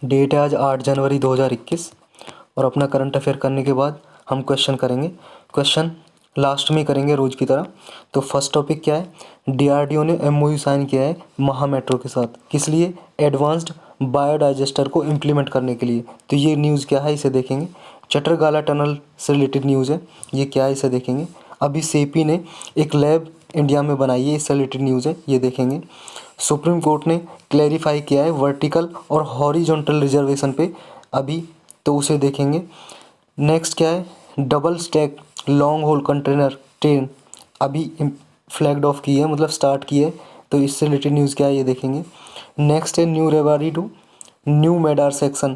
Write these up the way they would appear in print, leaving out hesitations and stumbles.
Date है आज 8 जनवरी 2021 और अपना करंट अफेयर करने के बाद हम क्वेश्चन करेंगे। क्वेश्चन लास्ट में करेंगे रोज़ की तरह। तो फर्स्ट टॉपिक क्या है, डीआरडीओ ने एमओयू साइन किया है महा मेट्रो के साथ, किस लिए, एडवांस्ड बायोडाइजेस्टर को इम्प्लीमेंट करने के लिए। तो ये न्यूज़ क्या है इसे देखेंगे। चटरगाला टनल से रिलेटेड न्यूज़ है, ये क्या है इसे देखेंगे। अभी सेपी ने एक लैब इंडिया में बनाई है, इससे रिलेटेड न्यूज़ है, ये देखेंगे। सुप्रीम कोर्ट ने क्लैरिफाई किया है वर्टिकल और हॉरिजॉन्टल रिजर्वेशन पे अभी, तो उसे देखेंगे। नेक्स्ट क्या है, double stack long haul container train अभी फ्लैग्ड ऑफ की है, मतलब स्टार्ट की है, तो इससे रिलेटेड न्यूज़ क्या है ये देखेंगे। नेक्स्ट है new Rewari to new Madar section,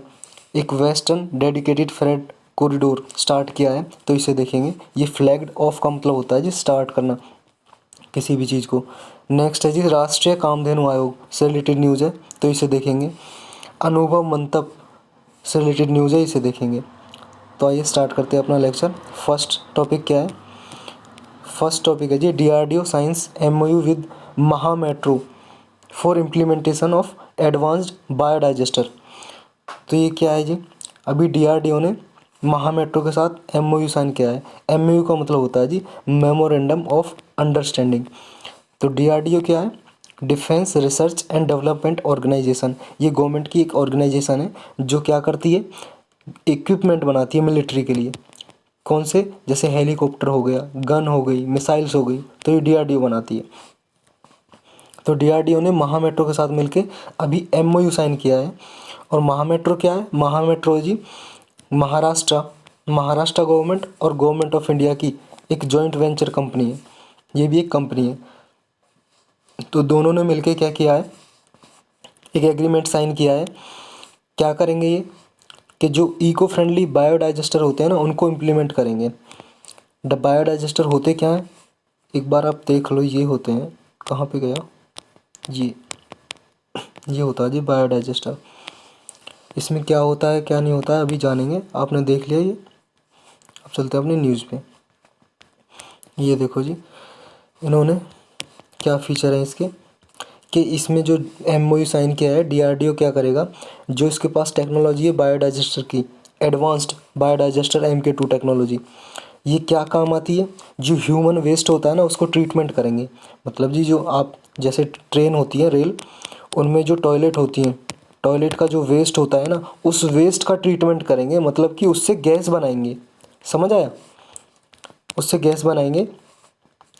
एक western dedicated freight corridor start किया है, तो इसे देखेंगे। ये फ्लैग्ड ऑफ का मतलब होता है जी स्टार्ट करना किसी भी चीज़ को। नेक्स्ट है जी राष्ट्रीय कामधेनु आयोग से रिलेटेड न्यूज़ है, तो इसे देखेंगे। अनुभव मंतप से रिलेटेड न्यूज़ है, इसे देखेंगे। तो आइए स्टार्ट करते हैं अपना लेक्चर। फर्स्ट टॉपिक क्या है, फर्स्ट टॉपिक है जी डीआरडीओ साइंस एमओयू विद महा metro for implementation of advanced biodigester. तो ये क्या है जी, अभी डीआरडीओ ने महा मेट्रो के साथ एमओयू साइन किया है। एमओयू का मतलब होता है जी मेमोरेंडम ऑफ अंडरस्टैंडिंग। तो डीआरडीओ क्या है, defence research and development organisation. ये गवर्नमेंट की एक ऑर्गेनाइजेशन है जो क्या करती है, इक्विपमेंट बनाती है मिलिट्री के लिए। कौन से, जैसे हेलीकॉप्टर हो गया, गन हो गई, मिसाइल्स हो गई, तो ये डीआरडीओ बनाती है। तो डीआरडीओ ने महा मेट्रो के साथ मिलके अभी एमओयू साइन किया है। और महा मेट्रो क्या है, महा मेट्रो जी महाराष्ट्र गवर्नमेंट और गवर्नमेंट ऑफ इंडिया की एक जॉइंट वेंचर कंपनी है, ये भी एक कंपनी है। तो दोनों ने मिलके क्या किया है, एक एग्रीमेंट साइन किया है। क्या करेंगे ये, कि जो इको फ्रेंडली बायोडाइजेस्टर होते हैं ना उनको इम्प्लीमेंट करेंगे। बायोडाइजेस्टर होते क्या हैं, एक बार आप देख लो, ये होते हैं, कहाँ पे गया, ये होता है जी बायोडाइजेस्टर। इसमें क्या होता है क्या नहीं होता है अभी जानेंगे, आपने देख लिया ये। अब चलते हैं अपनी न्यूज़ पे। ये देखो जी, इन्होंने क्या फीचर है इसके, कि इसमें जो एमओयू साइन किया है, डीआरडीओ क्या करेगा, जो इसके पास टेक्नोलॉजी है बायोडाइजेस्टर की, एडवांस्ड बायोडाइजेस्टर MK2 टेक्नोलॉजी, ये क्या काम आती है, जो ह्यूमन वेस्ट होता है ना उसको ट्रीटमेंट करेंगे। मतलब जी जो आप जैसे ट्रेन होती है, रेल, उनमें जो टॉयलेट होती हैं, टॉयलेट का जो वेस्ट होता है ना, उस वेस्ट का ट्रीटमेंट करेंगे, मतलब कि उससे गैस बनाएंगे। समझ आया, उससे गैस बनाएंगे।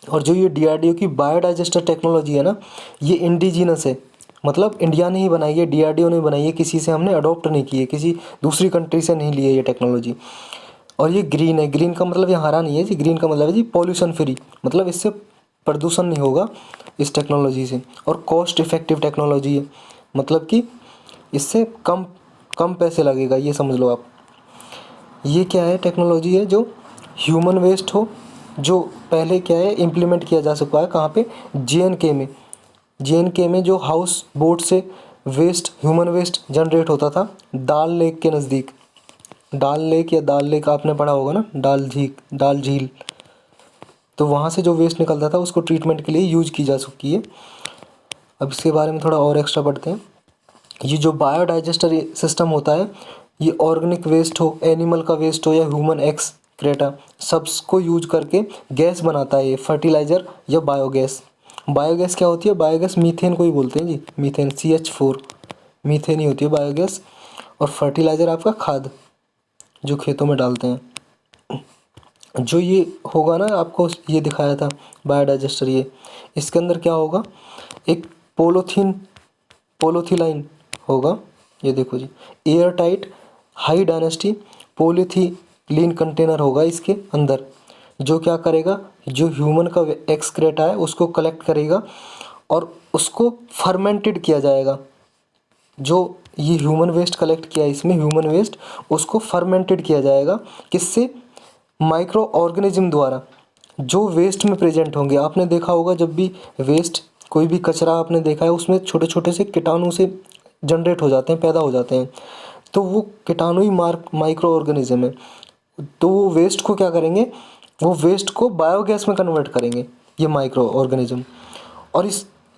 और जो ये डीआरडीओ की बायोडाइजेस्टर टेक्नोलॉजी है ना, ये इंडिजीनस है, मतलब इंडिया ने ही बनाई है, डीआरडीओ ने बनाई है, किसी से हमने अडॉप्ट नहीं की है, किसी दूसरी कंट्री से नहीं ली है ये टेक्नोलॉजी। और ये ग्रीन है, ग्रीन का मतलब ये हरा नहीं है जी, ग्रीन का मतलब है जी पॉल्यूशन फ्री, मतलब इससे प्रदूषण नहीं होगा इस टेक्नोलॉजी से। और कॉस्ट इफेक्टिव टेक्नोलॉजी है, मतलब कि इससे कम कम पैसे लगेगा, ये समझ लो आप। ये क्या है, टेक्नोलॉजी है जो ह्यूमन वेस्ट हो, जो पहले क्या है इम्प्लीमेंट किया जा चुका है, कहाँ पे, जे एन के में जो हाउस बोट से वेस्ट, ह्यूमन वेस्ट जनरेट होता था दाल लेक के नज़दीक। डाल लेक या दाल लेक आपने पढ़ा होगा ना, डाल झील। तो वहाँ से जो वेस्ट निकलता था उसको ट्रीटमेंट के लिए यूज की जा चुकी है। अब इसके बारे में थोड़ा और एक्स्ट्रा पढ़ते हैं। ये जो बायोडाइजेस्टर सिस्टम होता है, ये ऑर्गेनिक वेस्ट हो, एनिमल का वेस्ट हो या ह्यूमन एक्सक्रेटा, सबको यूज करके गैस बनाता है, ये फर्टिलाइज़र या बायोगैस। बायोगैस क्या होती है, बायोगैस मीथेन को ही बोलते हैं जी, मीथेन CH4 मीथेन ही होती है बायोगैस। और फर्टिलाइज़र आपका खाद जो खेतों में डालते हैं। जो ये होगा ना, आपको ये दिखाया था बायोडाइजेस्टर, ये इसके अंदर क्या होगा, एक पोलोथिलाइन होगा, ये देखो जी, air tight high density polyethylene container होगा इसके अंदर, जो क्या करेगा, जो ह्यूमन का एक्सक्रेटा है उसको कलेक्ट करेगा और उसको फर्मेंटेड किया जाएगा। जो ये ह्यूमन वेस्ट कलेक्ट किया है, इसमें ह्यूमन वेस्ट, उसको फर्मेंटेड किया जाएगा, किससे, माइक्रो ऑर्गेनिज्म द्वारा, जो वेस्ट में प्रेजेंट होंगे। आपने देखा होगा जब भी वेस्ट, कोई भी कचरा आपने देखा है, उसमें छोटे छोटे से कीटाणु से जनरेट हो जाते हैं, पैदा हो जाते हैं, तो वो कीटाणु ही माइक्रो ऑर्गेनिज्म है। तो वो वेस्ट को क्या करेंगे, वो वेस्ट को बायोगैस में कन्वर्ट करेंगे ये माइक्रो ऑर्गेनिज्म। और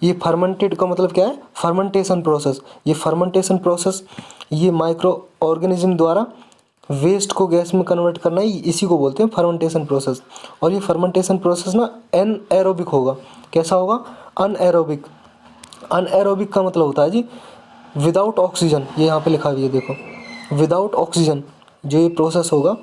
ये फर्मेंटेड का मतलब क्या है, फर्मेंटेशन प्रोसेस। ये फर्मेंटेशन प्रोसेस ये माइक्रो ऑर्गेनिज्म द्वारा वेस्ट को गैस में कन्वर्ट करना ही इसी को बोलते हैं फर्मेंटेशन प्रोसेस। और ये फर्मेंटेशन प्रोसेस ना एनएरोबिक होगा। कैसा होगा, अनएरोबिक। अनएरोबिक का मतलब होता है जी विदाउट ऑक्सीजन। ये यहाँ पे लिखा हुआ है देखो, विदाउट ऑक्सीजन जो ये प्रोसेस होगा,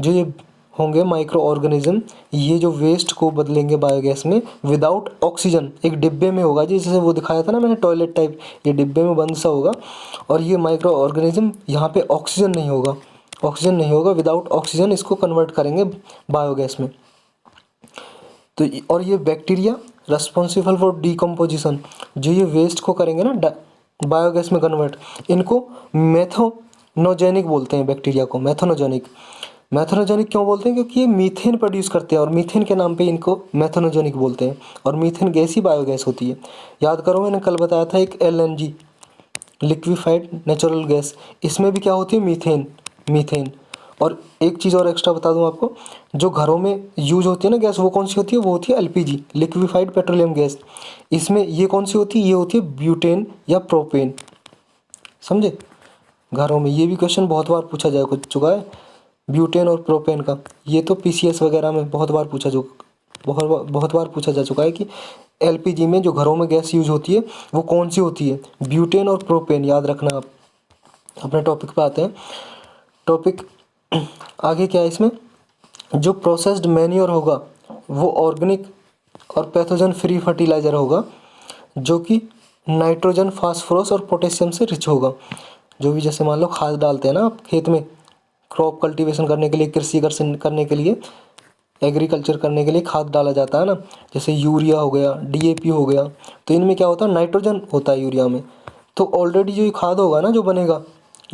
जो ये होंगे माइक्रो ऑर्गेनिज्म, ये जो वेस्ट को बदलेंगे बायोगैस में विदाउट ऑक्सीजन। एक डिब्बे में होगा जी, जैसे वो दिखाया था ना मैंने टॉयलेट टाइप, ये डिब्बे में बंद सा होगा। और ये माइक्रो ऑर्गेनिज्म यहाँ पे ऑक्सीजन नहीं होगा, ऑक्सीजन नहीं होगा, विदाउट ऑक्सीजन इसको कन्वर्ट करेंगे बायोगैस में। तो और ये बैक्टीरिया रेस्पॉन्सिबल फॉर डीकम्पोजिशन, जो ये वेस्ट को करेंगे ना बायोगैस में कन्वर्ट, इनको मेथनोजेनिक बोलते हैं। बैक्टीरिया को मेथनोजेनिक। मेथनोजेनिक क्यों बोलते हैं, क्योंकि ये मीथेन प्रोड्यूस करते हैं और मीथेन के नाम पे इनको मेथनोजेनिक बोलते हैं। और मीथेन गैस ही बायोगैस होती है। याद करो मैंने कल बताया था एक एलएनजी, लिक्विफाइड नेचुरल गैस, इसमें भी क्या होती है, मीथेन। मीथेन। और एक चीज़ और एक्स्ट्रा बता दूं आपको, जो घरों में यूज होती है ना गैस, वो कौन सी होती है, वो होती है एलपीजी, लिक्विफाइड पेट्रोलियम गैस। इसमें ये कौन सी होती है, ये होती है ब्यूटेन या प्रोपेन। समझे, घरों में ये भी क्वेश्चन बहुत बार पूछा जा चुका है, ब्यूटेन और प्रोपेन का। ये तो पीसीएस वगैरह में बहुत बार बहुत बार पूछा जा चुका है कि एलपीजी में जो घरों में गैस यूज होती है वो कौन सी होती है, ब्यूटेन और प्रोपेन। याद रखना आप। अपने टॉपिक पे आते हैं। टॉपिक आगे क्या है, इसमें जो प्रोसेस्ड मैन्योर होगा वो ऑर्गेनिक और पैथोजन फ्री फर्टिलाइज़र होगा, जो कि नाइट्रोजन, फास्फोरस और पोटेशियम से रिच होगा। जो भी जैसे मान लो खाद डालते हैं ना आप खेत में, क्रॉप कल्टीवेशन करने के लिए, कृषि करने के लिए, एग्रीकल्चर करने के लिए खाद डाला जाता है ना, जैसे यूरिया हो गया, डीएपी हो गया, तो इनमें क्या होता है, नाइट्रोजन होता है यूरिया में। तो ऑलरेडी जो ये खाद होगा ना जो बनेगा,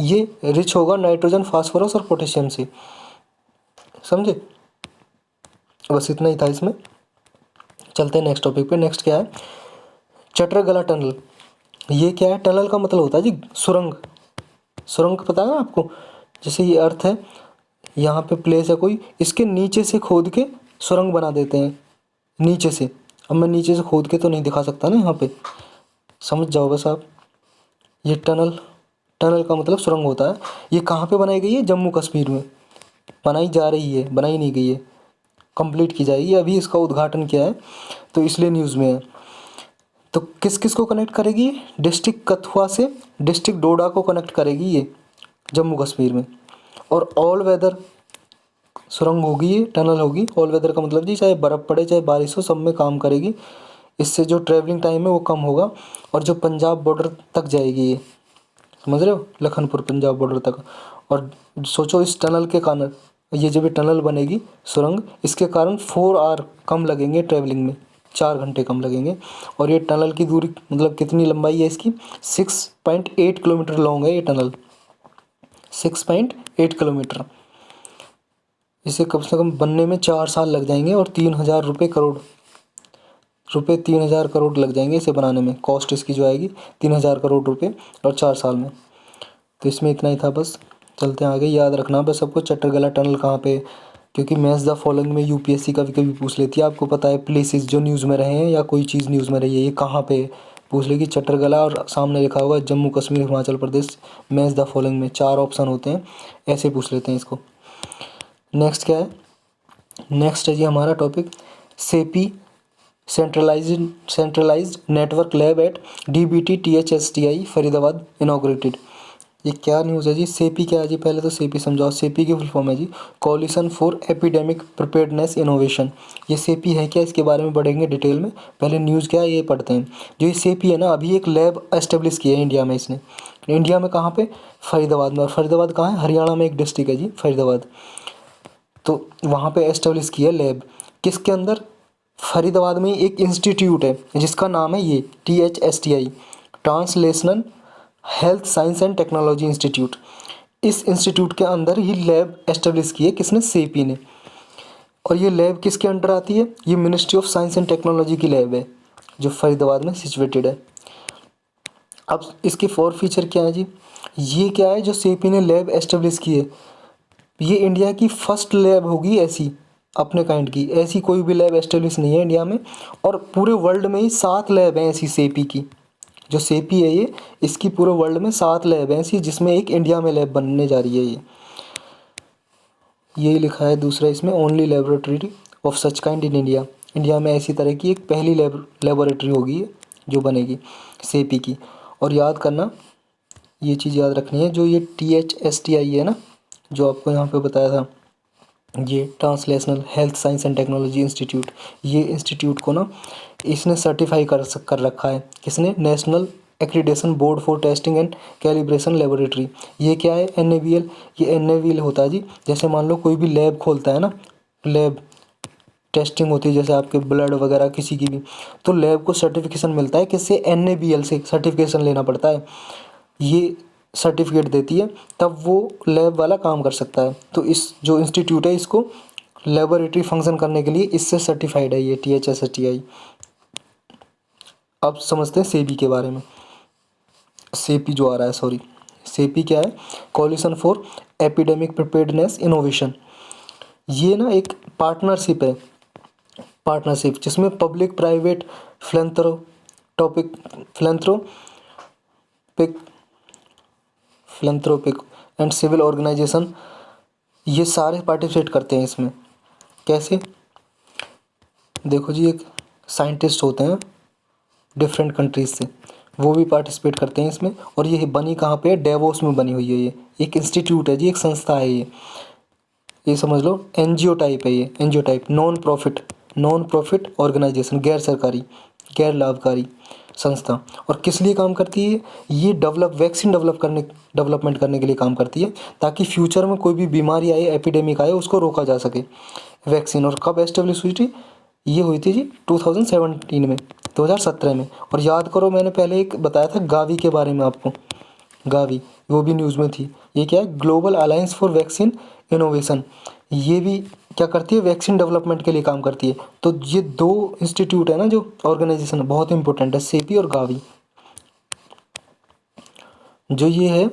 ये रिच होगा नाइट्रोजन, फास्फोरस और पोटेशियम से। समझे, बस इतना ही था इसमें। चलते हैं नेक्स्ट टॉपिक पे। नेक्स्ट क्या है, चटरगला टनल। ये क्या है, टनल का मतलब होता है जी सुरंग। सुरंग पता है ना आपको, जैसे ये अर्थ है, यहाँ पे प्लेस है कोई, इसके नीचे से खोद के सुरंग बना देते हैं नीचे से। अब मैं नीचे से खोद के तो नहीं दिखा सकता ना यहाँ पे, समझ जाओ बस आप। ये टनल, टनल का मतलब सुरंग होता है। ये कहाँ पे बनाई गई है, जम्मू कश्मीर में बनाई जा रही है, बनाई नहीं गई है, कंप्लीट की जाएगी। अभी इसका उद्घाटन किया है तो इसलिए न्यूज़ में है। तो किस किस को कनेक्ट करेगी, डिस्ट्रिक्ट कथुआ से डिस्ट्रिक्ट डोडा को कनेक्ट करेगी ये जम्मू कश्मीर में। और ऑल वेदर सुरंग होगी, ये टनल होगी। ऑल वेदर का मतलब जी चाहे बर्फ़ पड़े चाहे बारिश हो, सब में काम करेगी। इससे जो ट्रैवलिंग टाइम है वो कम होगा। और जो पंजाब बॉर्डर तक जाएगी ये, समझ रहे हो, लखनपुर पंजाब बॉर्डर तक। और सोचो इस टनल के कारण, ये जब ये टनल बनेगी सुरंग, इसके कारण 4 आवर कम लगेंगे ट्रैवलिंग में, 4 घंटे कम लगेंगे। और ये टनल की दूरी मतलब कितनी लंबाई है इसकी, 6.8 किलोमीटर लॉन्ग है ये टनल, 6.8 किलोमीटर। इसे कम से कम बनने में 4 साल लग जाएंगे और 3,000 करोड़ लग जाएंगे इसे बनाने में। कॉस्ट इसकी जो आएगी 3,000 करोड़ रुपए और 4 साल में। तो इसमें इतना ही था बस। चलते हैं आगे। याद रखना बस सबको चट्टरगला टनल कहाँ पे, क्योंकि मैच द फॉलोइंग में यूपीएससी कभी कभी पूछ लेती है। आपको पता है प्लेसेस जो न्यूज़ में रहे हैं या कोई चीज़ न्यूज़ में रही है, ये कहाँ पे पूछ लेगी, चट्टरगला और सामने लिखा होगा Jammu Kashmir Himachal Pradesh, match the following में 4 ऑप्शन होते हैं, ऐसे पूछ लेते हैं इसको। नेक्स्ट क्या है, नेक्स्ट है जी हमारा topic CEPI, centralised network lab at DBT THSTI Faridabad inaugurated. ये क्या न्यूज़ है जी, सेपी क्या है जी, पहले तो सेपी समझाओ। सेपी की फुल फॉर्म है जी coalition for epidemic preparedness innovation. ये सेपी है क्या, इसके बारे में पढ़ेंगे डिटेल में। पहले न्यूज़ क्या है ये पढ़ते हैं। जो ये सेपी है ना, अभी एक लैब एस्टेब्लिश की है इंडिया में इसने। इंडिया में कहाँ पे, फरीदाबाद में। और फरीदाबाद कहाँ है, हरियाणा में एक डिस्ट्रिक्ट है जी फरीदाबाद। तो वहाँ पे एस्टेब्लिश किया लैब, किसके अंदर, फरीदाबाद में एक इंस्टीट्यूट है जिसका नाम है ये THSTI, translational health science and technology institute. इस इंस्टीट्यूट के अंदर ही लैब एस्टेब्लिश की है किसने, सेपी ने। और ये लैब किसके अंडर आती है, ये ministry of science and technology की लैब है जो फरीदाबाद में सिचुएटेड है। अब इसके 4 फीचर क्या है जी, ये क्या है जो सेपी ने लैब एस्टेब्लिश की है, ये इंडिया की फर्स्ट लैब होगी ऐसी अपने काइंड की ऐसी कोई भी लैब एस्टेब्लिश नहीं है इंडिया में, और पूरे वर्ल्ड में ही 7 लैब हैं ऐसी सेपी की। जो सेपी है ये, इसकी पूरे वर्ल्ड में 7 लैब हैं ऐसी, जिसमें एक इंडिया में लैब बनने जा रही है ये। यही लिखा है दूसरा इसमें, only laboratory of such kind in India. India में ऐसी तरह की एक पहली लेबोरेटरी होगी जो बनेगी सेपी की। और याद करना, ये चीज़ याद रखनी है, जो ये THSTI है ना, जो आपको यहाँ पे बताया था, ये translational health science and technology institute, ये इंस्टीट्यूट को ना इसने सर्टिफाई कर रखा है। किसने? National accreditation board for testing and calibration laboratory. ये क्या है? NABL। ये NABL होता है जी, जैसे मान लो कोई भी लैब खोलता है ना, लैब टेस्टिंग होती है जैसे आपके ब्लड वगैरह किसी की भी, तो लैब को सर्टिफिकेशन मिलता है, किससे? NABL से सर्टिफिकेशन लेना पड़ता है। ये सर्टिफिकेट देती है, तब वो लैब वाला काम कर सकता है। तो इस जो इंस्टीट्यूट है इसको लेबोरेटरी फंक्शन करने के लिए इससे सर्टिफाइड है ये THSTI। अब समझते हैं सेबी के बारे में। सेपी जो आ रहा है, सॉरी, सेपी क्या है? Coalition for epidemic preparedness innovation. ये ना एक पार्टनरशिप है, पार्टनरशिप जिसमें public private philanthropic and civil organisation, ये सारे पार्टिसिपेट करते हैं इसमें। कैसे? देखो जी, एक साइंटिस्ट होते हैं डिफरेंट कंट्रीज से, वो भी पार्टिसिपेट करते हैं इसमें। और ये बनी कहाँ पे है? डेवोस में बनी हुई है। ये एक इंस्टीट्यूट है जी, एक संस्था है ये समझ लो NGO टाइप है ये, NGO type, non profit organisation, गैर सरकारी, गैर लाभकारी संस्था। और किस लिए काम करती है? ये वैक्सीन डेवलपमेंट करने के लिए काम करती है, ताकि फ्यूचर में कोई भी बीमारी आए, एपिडेमिक आए, उसको रोका जा सके। वैक्सीन। और कब एस्टेब्लिश हुई थी? ये हुई थी जी 2017 में, 2017 में। और याद करो, मैंने पहले एक बताया था गावी के बारे में आपको, गावी, वो भी न्यूज़ में थी। ये क्या है? Global alliance for vaccine innovation. ये भी क्या करती है? वैक्सीन डेवलपमेंट के लिए काम करती है। तो ये 2 इंस्टीट्यूट है ना, जो ऑर्गेनाइजेशन बहुत इंपॉर्टेंट है, सेपी और गावी। जो ये है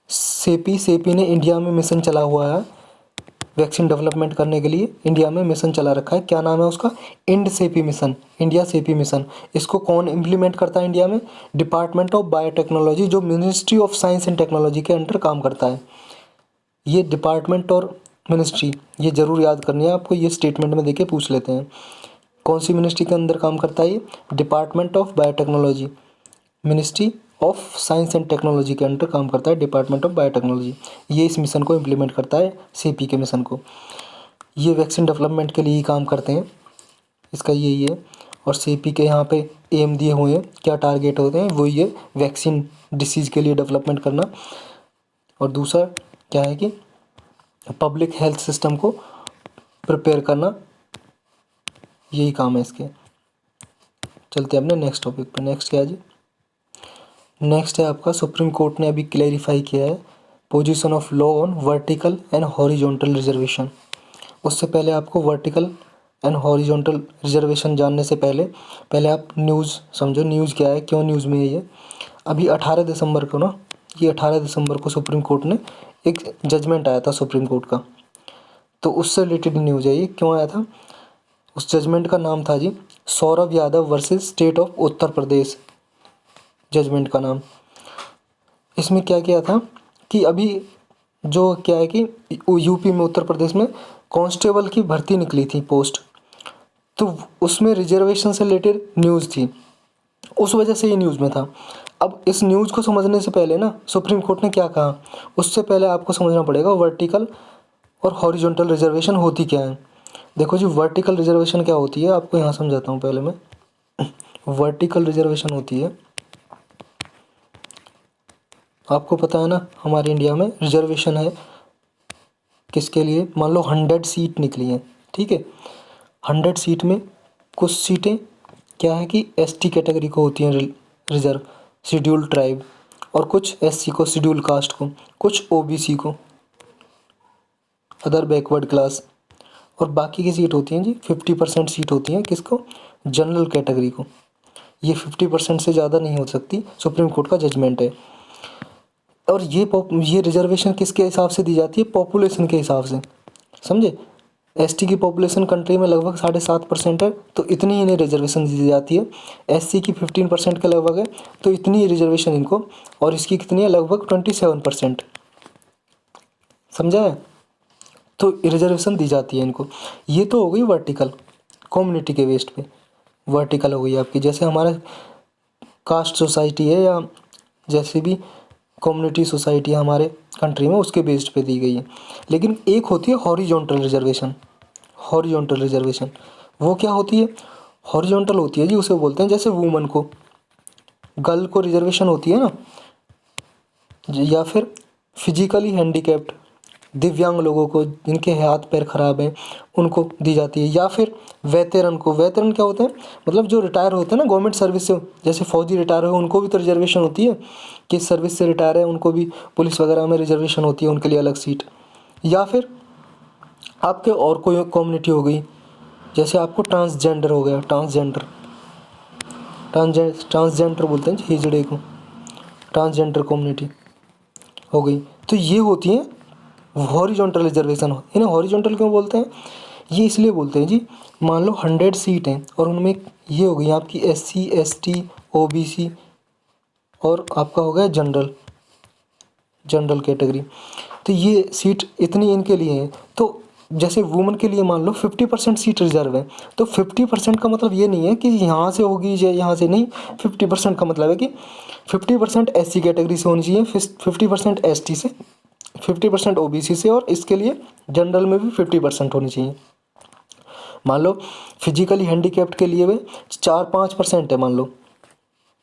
सेपी ने इंडिया में मिशन चला हुआ है, वैक्सीन डेवलपमेंट करने के लिए इंडिया में मिशन चला रखा है। क्या नाम है उसका? CP mission, India CP mission. इसको कौन इम्प्लीमेंट करता है इंडिया में? डिपार्टमेंट ऑफ बायोटेक्नोलॉजी, जो ministry of science and technology के अंडर काम करता है। ये डिपार्टमेंट और मिनिस्ट्री, ये ज़रूर याद करनी है आपको, ये स्टेटमेंट में देके पूछ लेते हैं। कौन सी मिनिस्ट्री के अंदर काम करता है ये? Department of biotechnology, ministry of science and technology के अंडर काम करता है डिपार्टमेंट ऑफ बायोटेक्नोलॉजी। ये इस मिशन को इम्प्लीमेंट करता है, सीपी के मिशन को। ये वैक्सीन डेवलपमेंट के लिए ही काम करते हैं, इसका यही है। और सीपी के यहाँ पे एम दिए हुए हैं, क्या टारगेट होते हैं, वही है वैक्सीन डिसीज़ के लिए डेवलपमेंट करना। और दूसरा क्या है कि पब्लिक हेल्थ सिस्टम को प्रिपेयर करना, यही काम है इसके। चलते हैं अपने नेक्स्ट टॉपिक पे। नेक्स्ट क्या है जी? नेक्स्ट है आपका, सुप्रीम कोर्ट ने अभी क्लैरिफाई किया है position of law on vertical and horizontal reservation. उससे पहले आपको वर्टिकल एंड हॉरिजॉन्टल रिजर्वेशन जानने से पहले आप न्यूज़ समझो। न्यूज़ क्या है, क्यों न्यूज़ में है ये? अभी 18 दिसंबर को ना, ये 18 दिसंबर को सुप्रीम कोर्ट ने एक जजमेंट आया था सुप्रीम कोर्ट का, तो उससे रिलेटेड न्यूज़ है ये। क्यों आया था? उस जजमेंट का नाम था जी Saurabh Yadav versus state of Uttar Pradesh, judgement का नाम। इसमें क्या किया था कि अभी जो क्या है कि यूपी में, उत्तर प्रदेश में कांस्टेबल की भर्ती निकली थी पोस्ट, तो उसमें रिजर्वेशन से रिलेटेड न्यूज़ थी, उस वजह से ये न्यूज़ में था। अब इस न्यूज़ को समझने से पहले ना सुप्रीम कोर्ट ने क्या कहा, उससे पहले आपको समझना पड़ेगा वर्टिकल और हॉरिजॉन्टल रिजर्वेशन होती क्या है। देखो जी, वर्टिकल रिजर्वेशन क्या होती है आपको यहाँ समझाता हूँ पहले मैं। वर्टिकल रिजर्वेशन होती है, आपको पता है ना, हमारे इंडिया में रिजर्वेशन है किसके लिए? मान लो 100 सीट निकली हैं, ठीक है। 100 सीट में कुछ सीटें क्या है कि ST कैटेगरी को होती हैं रिजर्व, शेड्यूल्ड ट्राइब, और कुछ SC को, शेड्यूल कास्ट को, कुछ OBC को, अदर बैकवर्ड क्लास। और बाकी की सीट होती हैं जी 50% सीट होती हैं किसको? जनरल कैटेगरी को। ये 50% से ज़्यादा नहीं हो सकती, सुप्रीम कोर्ट का जजमेंट है। और ये रिजर्वेशन किसके हिसाब से दी जाती है? पॉपुलेशन के हिसाब से, समझे? एसटी की पॉपुलेशन कंट्री में लगभग 7.5% है, तो इतनी ही इन्हें रिजर्वेशन दी जाती है। एससी की 15% के लगभग है, तो इतनी ही रिजर्वेशन इनको, और इसकी कितनी है, लगभग 27%। समझा है? तो रिजर्वेशन दी जाती है इनको। ये तो हो गई वर्टिकल, कम्युनिटी के बेस्ड पे। वर्टिकल हो गई आपकी, जैसे हमारा कास्ट सोसाइटी है या जैसे भी कम्युनिटी सोसाइटी है हमारे कंट्री में, उसके बेस्ड पे दी गई है। लेकिन एक होती है हॉरिजॉन्टल रिजर्वेशन। हॉरिजॉन्टल रिजर्वेशन वो क्या होती है? हॉरिजॉन्टल होती है जी, उसे बोलते हैं जैसे वुमन को, गर्ल को रिजर्वेशन होती है ना, या फिर फिजिकली हैंडीकैप्ड दिव्यांग लोगों को, जिनके हाथ पैर खराब हैं, उनको दी जाती है। या फिर वेतरन को, वेतरन क्या होते हैं, मतलब जो रिटायर होते हैं ना गवर्नमेंट सर्विस से, जैसे फौजी रिटायर हो उनको भी तो रिजर्वेशन होती है, किस सर्विस से रिटायर है उनको भी पुलिस वगैरह में रिजर्वेशन होती है, उनके लिए अलग सीट। या फिर आपके और कोई कम्युनिटी हो गई, जैसे आपको ट्रांसजेंडर हो गया, ट्रांसजेंडर बोलते हैं जी हिजड़े को, ट्रांसजेंडर कम्युनिटी हो गई। तो ये होती हैं हॉरिजॉन्टल रिजर्वेशन। इन्हें हॉरिजॉन्टल क्यों बोलते हैं? ये इसलिए बोलते हैं जी, मान लो 100 सीट हैं और उनमें ये हो गई आपकी एससी, एसटी, ओबीसी और आपका हो गया जनरल कैटेगरी। तो ये सीट इतनी इनके लिए है। तो जैसे वुमेन के लिए मान लो 50% सीट रिजर्व है, तो 50% का मतलब ये नहीं है कि यहाँ से होगी या यहाँ से नहीं। 50% का मतलब है कि 50% एससी कैटेगरी से होनी चाहिए, 50% एसटी से, 50% ओबीसी से, और इसके लिए जनरल में भी 50% होनी चाहिए। मान लो फिजिकली हैंडीकैप्ड के लिए वे 4-5% है, मान लो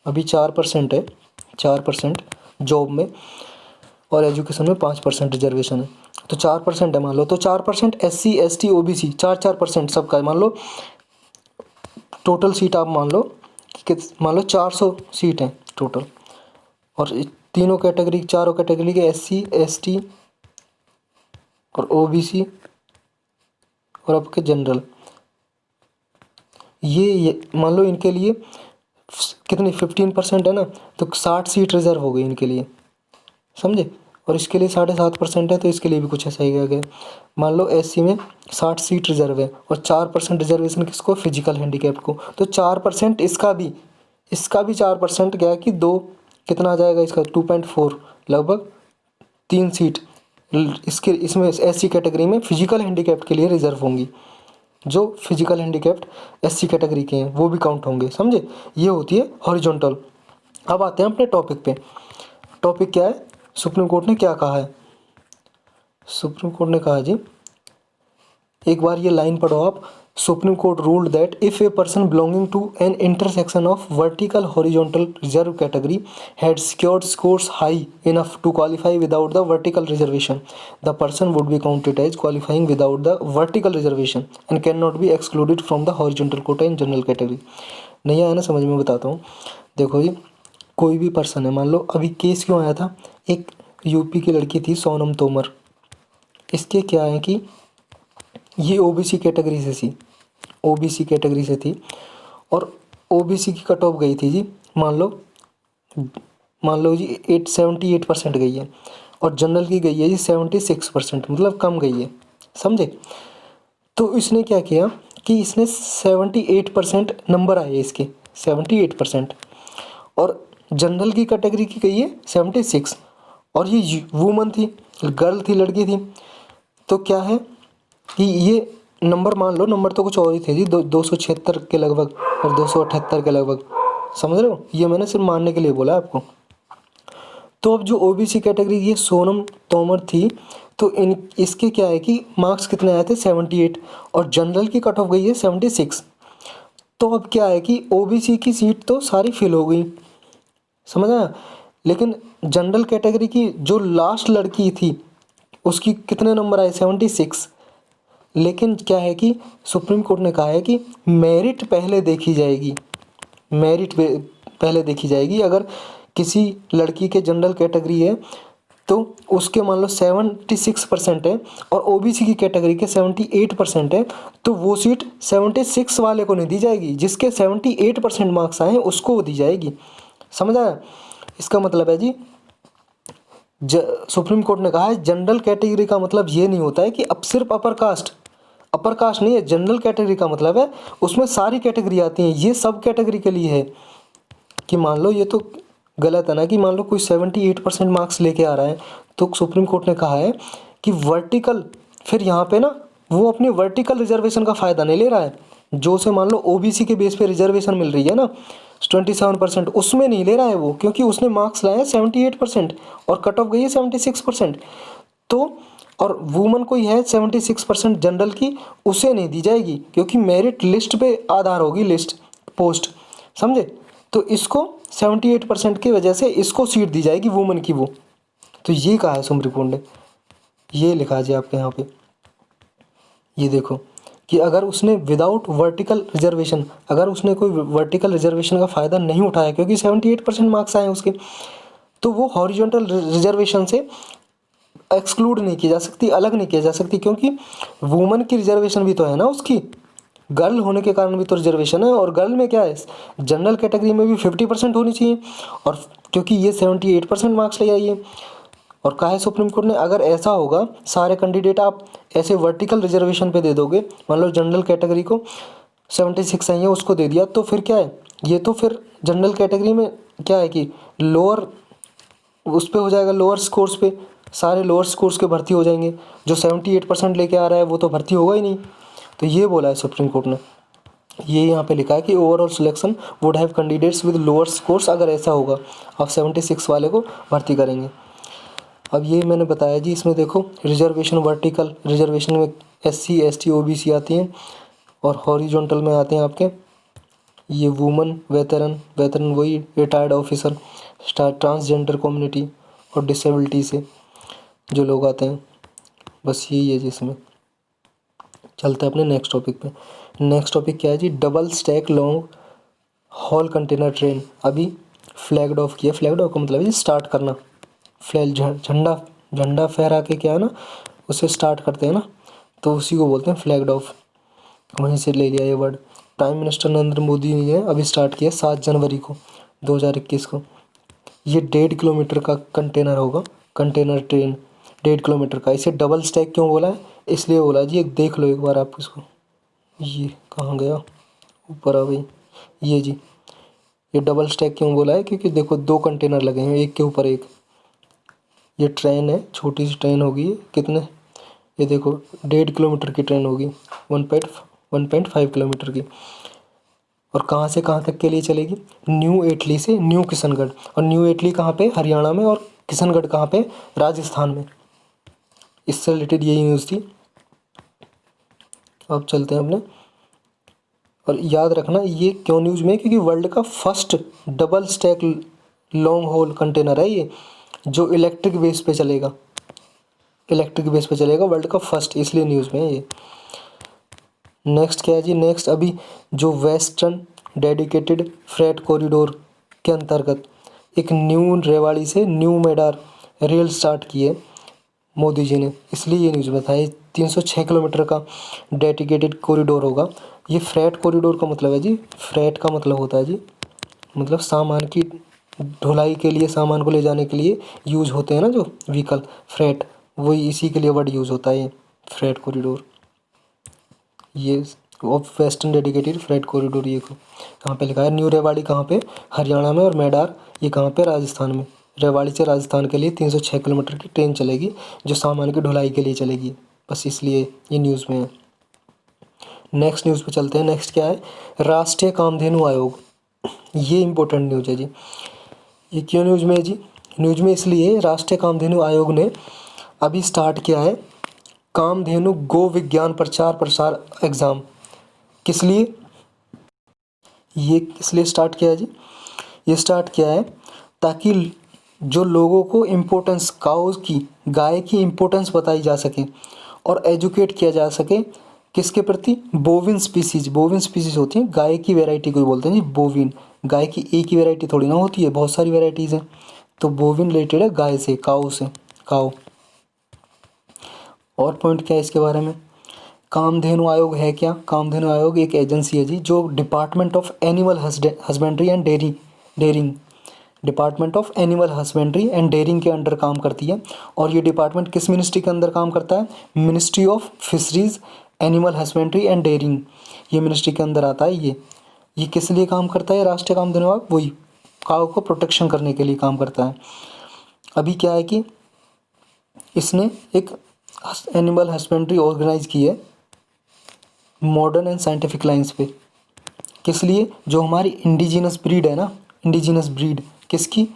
अभी 4% है, 4% जॉब में, और एजुकेशन में 5% रिजर्वेशन है, तो 4% है मान लो। तो 4% एससी, एसटी, ओबीसी, 4-4% सबका है। मान लो टोटल सीट आप मान लो कि मान लो 400 सीट हैं टोटल, और तीनों कैटेगरी, चारों कैटेगरी के एससी, एसटी और ओबीसी और आपके जनरल, ये मान लो इनके लिए कितनी 15% है ना, तो 60 सीट रिजर्व हो गई इनके लिए, समझे। और इसके लिए 7.5% है, तो इसके लिए भी कुछ ऐसा ही गया। मान लो एससी में 60 सीट रिजर्व है और 4% रिजर्वेशन किसको, फिजिकल हैंडीकैप को। तो 4% इसका भी 4% गया कि दो, कितना आ जाएगा इसका 2.4, लगभग 3 सीट इसके इसमें एससी कैटेगरी में फिजिकल हैंडीकैप्ड के लिए रिजर्व होंगी। जो फिजिकल हैंडीकैप्ड एससी कैटेगरी के हैं वो भी काउंट होंगे, समझे। ये होती है हॉरिजॉन्टल। अब आते हैं अपने टॉपिक पे। टॉपिक क्या है, सुप्रीम कोर्ट ने क्या कहा है। सुप्रीम कोर्ट ने कहा जी, एक बार ये लाइन पढ़ो आप। Supreme Court ruled that if a person belonging to an intersection of vertical horizontal reserve category had secured scores high enough to qualify without the vertical reservation, the person would be counted as qualifying without the vertical reservation and can not be excluded from the horizontal quota in general category. नहीं आया ना समझ में, बताता हूँ। देखो जी, कोई भी पर्सन है, मान लो अभी केस क्यों आया था, एक यूपी की लड़की थी सोनम तोमर। इसके क्या है कि ये ओबीसी कैटेगरी से थी, ओबीसी कैटेगरी से थी, और ओबीसी की कट ऑफ गई थी जी, मान लो जी 78% गई है, और जनरल की गई है जी 76%, मतलब कम गई है, समझे। तो इसने क्या किया कि इसने 78% नंबर आए इसके, 78%, और जनरल की कैटेगरी की गई है 76, और ये वुमन थी, गर्ल थी, लड़की थी। तो क्या है कि ये नंबर, मान लो नंबर तो कुछ और ही थे जी, 276 के लगभग और 278 के लगभग, समझ रहे हो। ये मैंने सिर्फ मानने के लिए बोला आपको। तो अब जो ओबीसी कैटेगरी ये सोनम तोमर थी, तो इसके क्या है कि मार्क्स कितने आए थे 78, और जनरल की कट ऑफ गई है 76। तो अब क्या है कि ओबीसी की सीट तो सारी फिल हो गई, समझ आया। लेकिन जनरल कैटेगरी की जो लास्ट लड़की थी उसकी कितने नंबर आए, 76। लेकिन क्या है कि सुप्रीम कोर्ट ने कहा है कि मेरिट पहले देखी जाएगी, पहले देखी जाएगी। अगर किसी लड़की के जनरल कैटेगरी है तो उसके मान लो 76% है, और ओबीसी की कैटेगरी के 78% है, तो वो सीट 76 वाले को नहीं दी जाएगी, जिसके 78% मार्क्स आए उसको दी जाएगी, समझ आया। इसका मतलब है जी, सुप्रीम कोर्ट ने कहा है जनरल कैटेगरी का मतलब ये नहीं होता है कि अब सिर्फ अपर कास्ट, अपर कास्ट नहीं है, जनरल कैटेगरी का मतलब है उसमें सारी कैटेगरी आती हैं। ये सब कैटेगरी के लिए है कि मान लो, ये तो गलत है ना कि मान लो कोई 78% मार्क्स लेके आ रहा है, तो सुप्रीम कोर्ट ने कहा है कि वर्टिकल, फिर यहाँ पे ना वो अपनी वर्टिकल रिजर्वेशन का फ़ायदा नहीं ले रहा है, जो उसे मान लो ओबीसी के बेस पे रिजर्वेशन मिल रही है ना 27%, उसमें नहीं ले रहा है वो, क्योंकि उसने मार्क्स लाए हैं 78% और कट ऑफ गई है 76%। तो और वुमन कोई है 76% जनरल की, उसे नहीं दी जाएगी क्योंकि मेरिट लिस्ट पे आधार होगी, लिस्ट पोस्ट, समझे। तो इसको 78% की वजह से इसको सीट दी जाएगी वुमन की वो। तो ये कहा है सुप्रीम कोर्ट ने, ये लिखा है जी आपके यहाँ पे, ये देखो कि अगर उसने विदाउट वर्टिकल रिजर्वेशन, अगर उसने कोई वर्टिकल रिजर्वेशन का फ़ायदा नहीं उठाया क्योंकि 78% मार्क्स आए उसके, तो वो हॉरिजॉन्टल रिजर्वेशन से एक्सक्लूड नहीं की जा सकती, अलग नहीं किया जा सकती, क्योंकि वुमन की रिजर्वेशन भी तो है ना उसकी, गर्ल होने के कारण भी तो रिजर्वेशन है। और गर्ल में क्या है, जनरल कैटेगरी में भी 50% होनी चाहिए, और क्योंकि ये 78% मार्क्स ले आई है। और कहा है सुप्रीम कोर्ट ने, अगर ऐसा होगा सारे कैंडिडेट आप ऐसे वर्टिकल रिजर्वेशन पे दे दोगे, मान लो जनरल कैटेगरी को 76 आई है उसको दे दिया, तो फिर क्या है, ये तो फिर जनरल कैटेगरी में क्या है कि लोअर उस पे हो जाएगा, लोअर स्कोर्स पे सारे लोअर स्कोर्स के भर्ती हो जाएंगे, जो 78% लेके आ रहा है वो तो भर्ती होगा ही नहीं। तो ये बोला है सुप्रीम कोर्ट ने, ये यहाँ पे लिखा है कि overall selection would have candidates with lower scores, अगर ऐसा होगा आप 76 वाले को भर्ती करेंगे। अब ये मैंने बताया जी, इसमें देखो रिजर्वेशन, वर्टिकल रिजर्वेशन में SC ST OBC आती हैं, और हॉरिजॉन्टल में आते हैं आपके ये वुमन, वेतरन, वेतरन वही रिटायर्ड ऑफिसर, ट्रांसजेंडर कम्युनिटी और डिसेबिलिटी से जो लोग आते हैं। बस यही है जिसमें। चलते हैं अपने नेक्स्ट टॉपिक पे। नेक्स्ट टॉपिक क्या है जी, double stack long haul container train. अभी फ्लैग ऑफ किया, फ्लैग ऑफ का मतलब है स्टार्ट करना, फ्लैग झंडा, झंडा फहरा के क्या है ना उसे स्टार्ट करते हैं ना, तो उसी को बोलते हैं फ्लैग ऑफ, वहीं से ले लिया ये word. Prime minister Narendra Modi ने अभी स्टार्ट किया 7 जनवरी को 2021 को। ये 1.5 किलोमीटर का कंटेनर होगा, कंटेनर ट्रेन 1.5 किलोमीटर का। इसे डबल स्टैक क्यों बोला है, इसलिए बोला जी, एक देख लो एक बार आप इसको, ये कहाँ गया, ऊपर आ भाई, ये जी, ये डबल स्टैक क्यों बोला है, क्योंकि देखो 2 कंटेनर लगे हैं एक के ऊपर एक। ये ट्रेन है, छोटी सी ट्रेन होगी, कितने, ये देखो 1.5 किलोमीटर की ट्रेन होगी, 1.5 किलोमीटर की। और कहाँ से कहाँ तक के लिए चलेगी, न्यू एटली से न्यू किशनगढ़। और न्यू एटली कहाँ पे, हरियाणा में, और किशनगढ़ कहाँ पे, राजस्थान में। इससे रिलेटेड यही न्यूज़ थी। अब चलते हैं अपने, और याद रखना ये क्यों न्यूज़ में, क्योंकि वर्ल्ड का first double stack long haul container है ये, जो इलेक्ट्रिक बेस पे चलेगा, इलेक्ट्रिक बेस पे चलेगा, वर्ल्ड का फर्स्ट, इसलिए न्यूज़ में है ये। नेक्स्ट क्या है जी, नेक्स्ट अभी जो वेस्टर्न डेडिकेटेड फ्रेट कॉरिडोर के अंतर्गत एक न्यू रेवाड़ी से न्यू मेडार रेल स्टार्ट की है मोदी जी ने, इसलिए ये न्यूज़ में था। ये 306 किलोमीटर का डेडिकेटेड कॉरिडोर होगा। ये फ्रेट कॉरिडोर का मतलब है जी, फ्रेट का मतलब होता है जी, मतलब सामान की ढुलाई के लिए, सामान को ले जाने के लिए यूज़ होते हैं ना जो व्हीकल, फ्रेट, वही इसी के लिए वर्ड यूज़ होता है ये फ्रेट कॉरिडोर। ये of western dedicated freight corridor, ये कहाँ पे लिखा है, न्यू रेवाड़ी कहाँ पे, हरियाणा में, और मेडार ये कहाँ पे, राजस्थान में। रेवाड़ी से राजस्थान के लिए 306 किलोमीटर की ट्रेन चलेगी, जो सामान की ढुलाई के लिए चलेगी, बस इसलिए ये न्यूज़ में है। नेक्स्ट न्यूज़ पे चलते हैं। नेक्स्ट क्या है, राष्ट्रीय कामधेनु आयोग। ये इंपॉर्टेंट न्यूज़ है जी। ये क्यों न्यूज़ में है जी, न्यूज़ में इसलिए, राष्ट्रीय कामधेनु आयोग ने अभी स्टार्ट किया है कामधेनु गो विज्ञान प्रचार प्रसार एग्ज़ाम। किस लिए, ये किस लिए स्टार्ट किया है जी, ये स्टार्ट किया है ताकि जो लोगों को इम्पोर्टेंस, काउज की, गाय की इम्पोर्टेंस बताई जा सके और एजुकेट किया जा सके, किसके प्रति, बोविन स्पीसीज। बोविन स्पीसीज होती हैं गाय की वैरायटी को बोलते हैं जी बोविन। गाय की एक ही वैरायटी थोड़ी ना होती है, बहुत सारी वैरायटीज़ हैं, तो बोविन रिलेटेड है गाय से, काऊ से, काऊ। और पॉइंट क्या है इसके बारे में, कामधेनु आयोग है क्या, कामधेनु आयोग एक एजेंसी है जी, जो department of animal husbandry and dairying, department of animal husbandry and dairying के अंडर काम करती है। और ये डिपार्टमेंट किस मिनिस्ट्री के अंदर काम करता है, ministry of fisheries animal husbandry and dairying, ये मिनिस्ट्री के अंदर आता है। ये किस लिए काम करता है राष्ट्रीय कामधेनु आयोग? वही काऊ को प्रोटेक्शन करने के लिए काम करता है। अभी क्या है कि इसने एक एनिमल हस्बेंड्री ऑर्गेनाइज की है मॉडर्न एंड साइंटिफिक लाइंस पे। किस लिए? जो हमारी इंडिजिनस ब्रीड है ना, इंडिजिनस ब्रीड किसकी?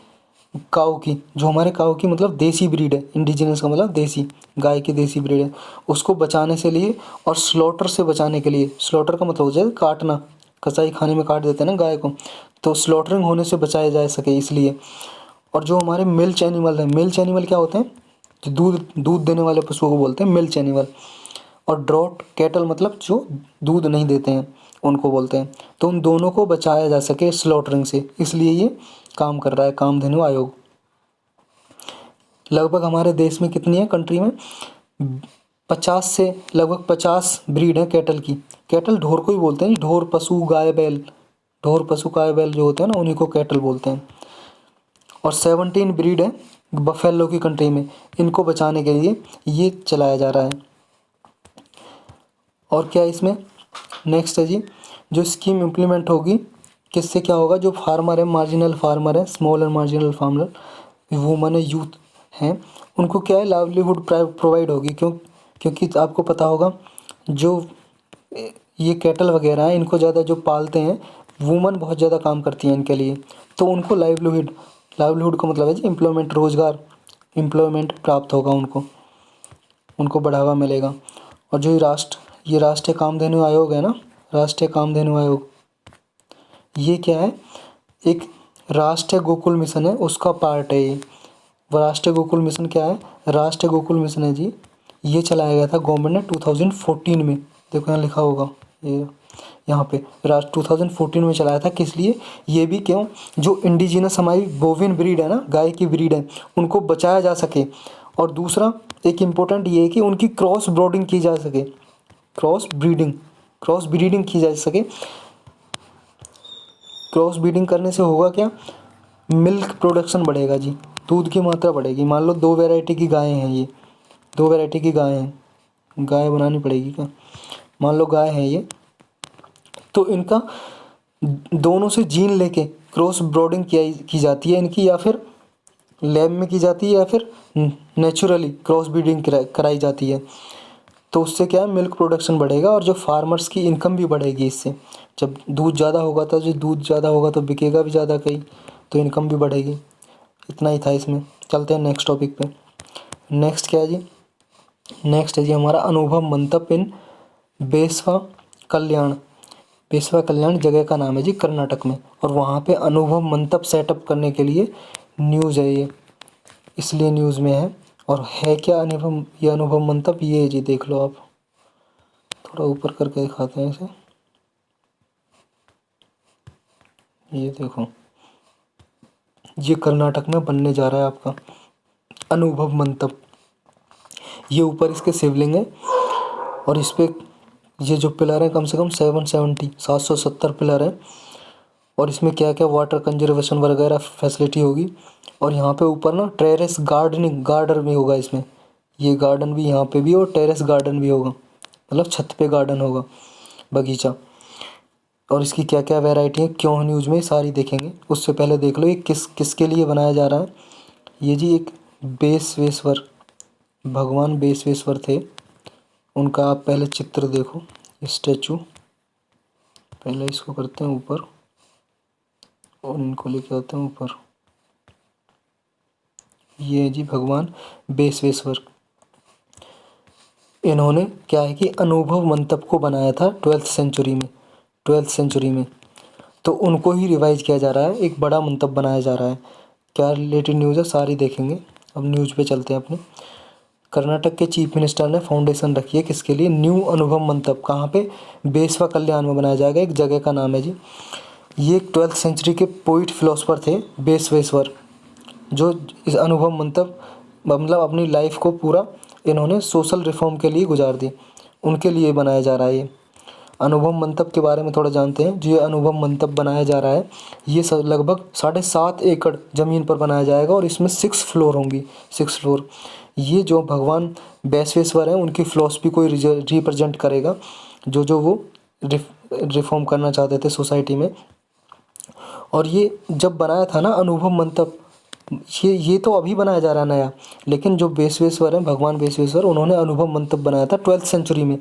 काऊ की। जो हमारे काऊ की मतलब देसी ब्रीड है, इंडिजिनस का मतलब देसी, गाय की देसी ब्रीड है, उसको बचाने से लिए और स्लॉटर से बचाने के लिए। स्लॉटर का मतलब हो जाए काटना, कसाई खाने में काट देते हैं ना गाय को, तो स्लॉटरिंग होने से बचाया जा सके इसलिए। और जो हमारे मिल्च एनिमल हैं, मिल्च एनिमल क्या होते हैं? जो दूध दूध देने वाले पशुओं को बोलते हैं मिल्च एनिमल। और ड्रॉट कैटल मतलब जो दूध नहीं देते हैं उनको बोलते हैं। तो उन दोनों को बचाया जा सके स्लॉटरिंग से, इसलिए ये काम कर रहा है कामधेनु आयोग। लगभग हमारे देश में कितनी है कंट्री में? 50 से लगभग 50 ब्रीड है कैटल की। कैटल ढोर को ही बोलते हैं, ढोर पशु गाय बैल, ढोर पशु गाय बैल जो होते हैं ना उन्हीं को कैटल बोलते हैं। और 17 ब्रीड है बफेलो की कंट्री में, इनको बचाने के लिए ये चलाया जा रहा है। और क्या इसमें नेक्स्ट है जी, जो स्कीम इम्प्लीमेंट होगी किससे क्या होगा? जो फार्मर है, मार्जिनल फार्मर है, small and marginal farmer, woman है, यूथ हैं, उनको क्या है लाइवलीहुड प्रोवाइड होगी। क्योंकि आपको पता होगा जो ये कैटल वगैरह हैं इनको ज़्यादा जो पालते हैं वुमन बहुत ज़्यादा काम करती हैं इनके लिए, तो उनको लाइवलीहुड, लाइवलीहुड का मतलब है जी एम्प्लॉयमेंट, रोज़गार, एम्प्लॉयमेंट प्राप्त होगा उनको बढ़ावा मिलेगा। और जो ये राष्ट्रीय कामधेनु आयोग है ना, राष्ट्रीय कामधेनु आयोग, ये क्या है? एक राष्ट्रीय गोकुल मिशन है उसका पार्ट है ये। राष्ट्रीय गोकुल मिशन क्या है? राष्ट्रीय गोकुल मिशन है जी, ये चलाया गया था गवर्नमेंट ने 2014 में। देखो यहाँ लिखा होगा, ये यहाँ पे 2014 में चलाया था। किस लिए? ये भी क्यों? जो इंडिजिनस हमारी बोविन ब्रीड है ना, गाय की ब्रीड है, उनको बचाया जा सके। और दूसरा एक इम्पोर्टेंट ये है कि उनकी क्रॉस ब्रीडिंग की जा सके, क्रॉस ब्रीडिंग की जा सके। क्रॉस ब्रीडिंग करने से होगा क्या? मिल्क प्रोडक्शन बढ़ेगा जी, दूध की मात्रा बढ़ेगी। मान लो 2 वैरायटी की गायें हैं, ये 2 वैरायटी की गायें हैं, गाय बनानी पड़ेगी क्या? मान लो गाय है ये, तो इनका दोनों से जीन लेके क्रॉस ब्रीडिंग की जाती है इनकी, या फिर लैब में की जाती है, या फिर नेचुरली क्रॉस ब्रीडिंग कराई जाती है। तो उससे क्या है मिल्क प्रोडक्शन बढ़ेगा और जो फार्मर्स की इनकम भी बढ़ेगी इससे। जब दूध ज़्यादा होगा तो जो दूध ज़्यादा होगा तो बिकेगा भी ज़्यादा कहीं, तो इनकम भी बढ़ेगी। इतना ही था इसमें। चलते हैं नेक्स्ट टॉपिक पे। नेक्स्ट क्या है जी? नेक्स्ट है जी हमारा अनुभव मंतप इन बेसवा कल्याण। बेसवा कल्याण जगह का नाम है जी कर्नाटक में, और वहाँ पे अनुभव मंतप सेटअप करने के लिए न्यूज़ है ये, इसलिए न्यूज़ में है। और है क्या अनुभव, ये अनुभव मंतप ये है जी, देख लो आप, थोड़ा ऊपर करके दिखाते हैं इसे, ये देखो, ये कर्नाटक में बनने जा रहा है आपका अनुभव मंतप। ये ऊपर इसके शिवलिंग है और इस पे ये जो पिलर है कम से कम 770 पिलर है। और इसमें क्या क्या वाटर कंजर्वेशन वगैरह फैसिलिटी होगी। और यहाँ पे ऊपर ना टेरेस गार्डन भी होगा इसमें, ये गार्डन भी यहाँ पे भी, और टेरेस गार्डन भी होगा, मतलब छत पे गार्डन होगा, बगीचा। और इसकी क्या क्या वैरायटी है क्यों न्यूज़ में सारी देखेंगे। उससे पहले देख लो ये किसके लिए बनाया जा रहा है। ये जी एक बेसवेश्वर, भगवान बेसवेश्वर थे, उनका आप पहले चित्र देखो, स्टैचू। पहले इसको करते हैं ऊपर और इनको लेके आते हैं ऊपर। ये है जी भगवान बेसवेश्वर। इन्होंने क्या है कि अनुभव मंतप को बनाया था 12th सेंचुरी में। तो उनको ही रिवाइज किया जा रहा है, एक बड़ा मंतप बनाया जा रहा है। क्या रिलेटेड न्यूज़ है सारी देखेंगे। अब न्यूज़ पे चलते हैं अपने। कर्नाटक के चीफ मिनिस्टर ने फाउंडेशन रखी है किसके लिए? न्यू अनुभव मंतप। कहाँ पे? बेसवा कल्याण में बनाया जाएगा, एक जगह का नाम है जी। ये 12th सेंचुरी के पोइट फिलोसफर थे बेसवेश्वर, जो इस अनुभव मंतप मतलब अपनी लाइफ को पूरा इन्होंने सोशल रिफॉर्म के लिए गुजार दी, उनके लिए बनाया जा रहा है ये। अनुभव मंतप के बारे में थोड़ा जानते हैं। जो ये अनुभव मंतप बनाया जा रहा है, ये लगभग 7.5 एकड़ ज़मीन पर बनाया जाएगा और इसमें 6 फ्लोर होंगी, 6 फ्लोर। ये जो भगवान बैसवेश्वर हैं उनकी फिलॉसफी को रिप्रेजेंट करेगा, जो जो वो रिफॉर्म करना चाहते थे सोसाइटी में। और ये जब बनाया था ना अनुभव मंतप, ये तो अभी बनाया जा रहा है नया, लेकिन जो बेसवेश्वर हैं, भगवान बेसवेश्वर, उन्होंने अनुभव मंतप बनाया था 12th सेंचुरी में।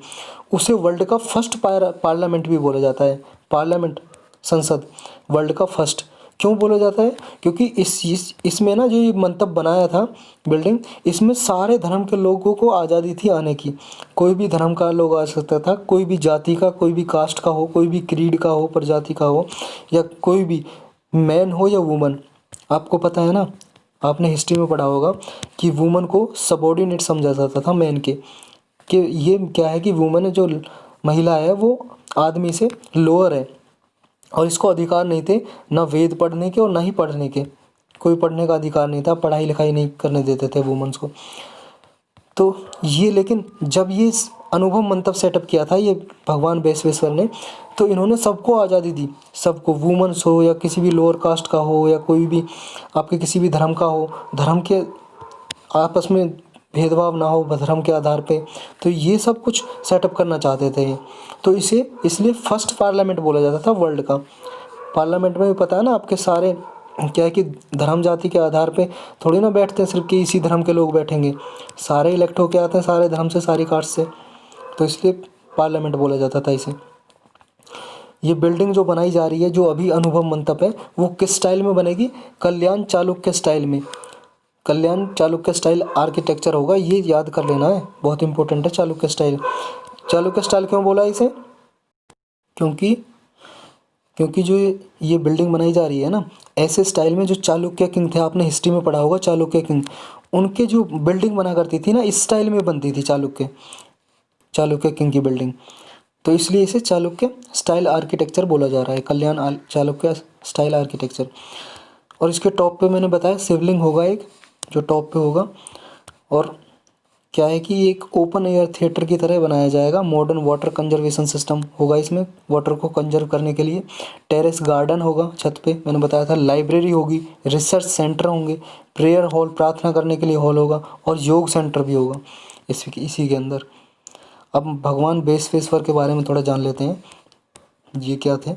उसे वर्ल्ड का फर्स्ट पार्लियामेंट भी बोला जाता है। पार्लियामेंट, संसद, वर्ल्ड का फर्स्ट क्यों बोला जाता है? क्योंकि इसमें ना जो ये मंतप बनाया था बिल्डिंग, इसमें सारे धर्म के लोगों को आज़ादी थी आने की। कोई भी धर्म का लोग आ सकता था, कोई भी जाति का, कोई भी कास्ट का हो, कोई भी क्रीड का हो, प्रजाति का हो, या कोई भी मैन हो या वुमन। आपको पता है ना, आपने हिस्ट्री में पढ़ा होगा कि वुमन को सबॉर्डिनेट समझा जाता था मैन के, कि ये क्या है कि वुमन जो महिला है वो आदमी से लोअर है और इसको अधिकार नहीं थे ना वेद पढ़ने के और ना ही पढ़ने के। कोई पढ़ने का अधिकार नहीं था, पढ़ाई लिखाई नहीं करने देते थे वुमेन्स को। तो ये, लेकिन जब ये अनुभव मंतप सेटअप किया था ये भगवान बैसवेश्वर ने, तो इन्होंने सबको आज़ादी दी, सबको, वुमेन्स हो या किसी भी लोअर कास्ट का हो या कोई भी आपके किसी भी धर्म का हो, धर्म के आपस में भेदभाव ना हो धर्म के आधार पे। तो ये सब कुछ सेटअप करना चाहते थे। तो इसे इसलिए फर्स्ट पार्लियामेंट बोला जाता था वर्ल्ड का। पार्लियामेंट में भी पता है ना आपके सारे क्या है कि धर्म जाति के आधार पे थोड़ी ना बैठते हैं सिर्फ कि इसी धर्म के लोग बैठेंगे, सारे इलेक्ट होके आते हैं सारे धर्म से, सारी कास्ट से। तो इसलिए पार्लियामेंट बोला जाता था इसे। ये बिल्डिंग जो बनाई जा रही है, जो अभी अनुभव मंतप है, वो किस स्टाइल में बनेगी? कल्याण चालुक्य स्टाइल में। कल्याण चालुक्य स्टाइल आर्किटेक्चर होगा, ये याद कर लेना है, बहुत इंपॉर्टेंट है चालुक्य स्टाइल। चालुक्य स्टाइल क्यों बोला इसे? क्योंकि जो ये बिल्डिंग बनाई जा रही है ना, ऐसे स्टाइल में जो चालुक्य किंग थे, आपने हिस्ट्री में पढ़ा होगा चालुक्य किंग, उनके जो बिल्डिंग बना करती थी ना, इस स्टाइल में बनती थी चालुक्य किंग की बिल्डिंग। तो इसलिए इसे चालुक्य स्टाइल आर्किटेक्चर बोला जा रहा है, कल्याण चालुक्य स्टाइल आर्किटेक्चर। और इसके टॉप पे मैंने बताया शिवलिंग होगा एक, जो टॉप पे होगा। और क्या है कि एक ओपन एयर थिएटर की तरह बनाया जाएगा। मॉडर्न वाटर कंजर्वेशन सिस्टम होगा इसमें, वाटर को कंजर्व करने के लिए। टेरेस गार्डन होगा छत पे, मैंने बताया था। लाइब्रेरी होगी, रिसर्च सेंटर होंगे, प्रेयर हॉल, प्रार्थना करने के लिए हॉल होगा, और योग सेंटर भी होगा इसी के अंदर। अब भगवान बैसवेश्वर के बारे में थोड़ा जान लेते हैं। ये क्या थे?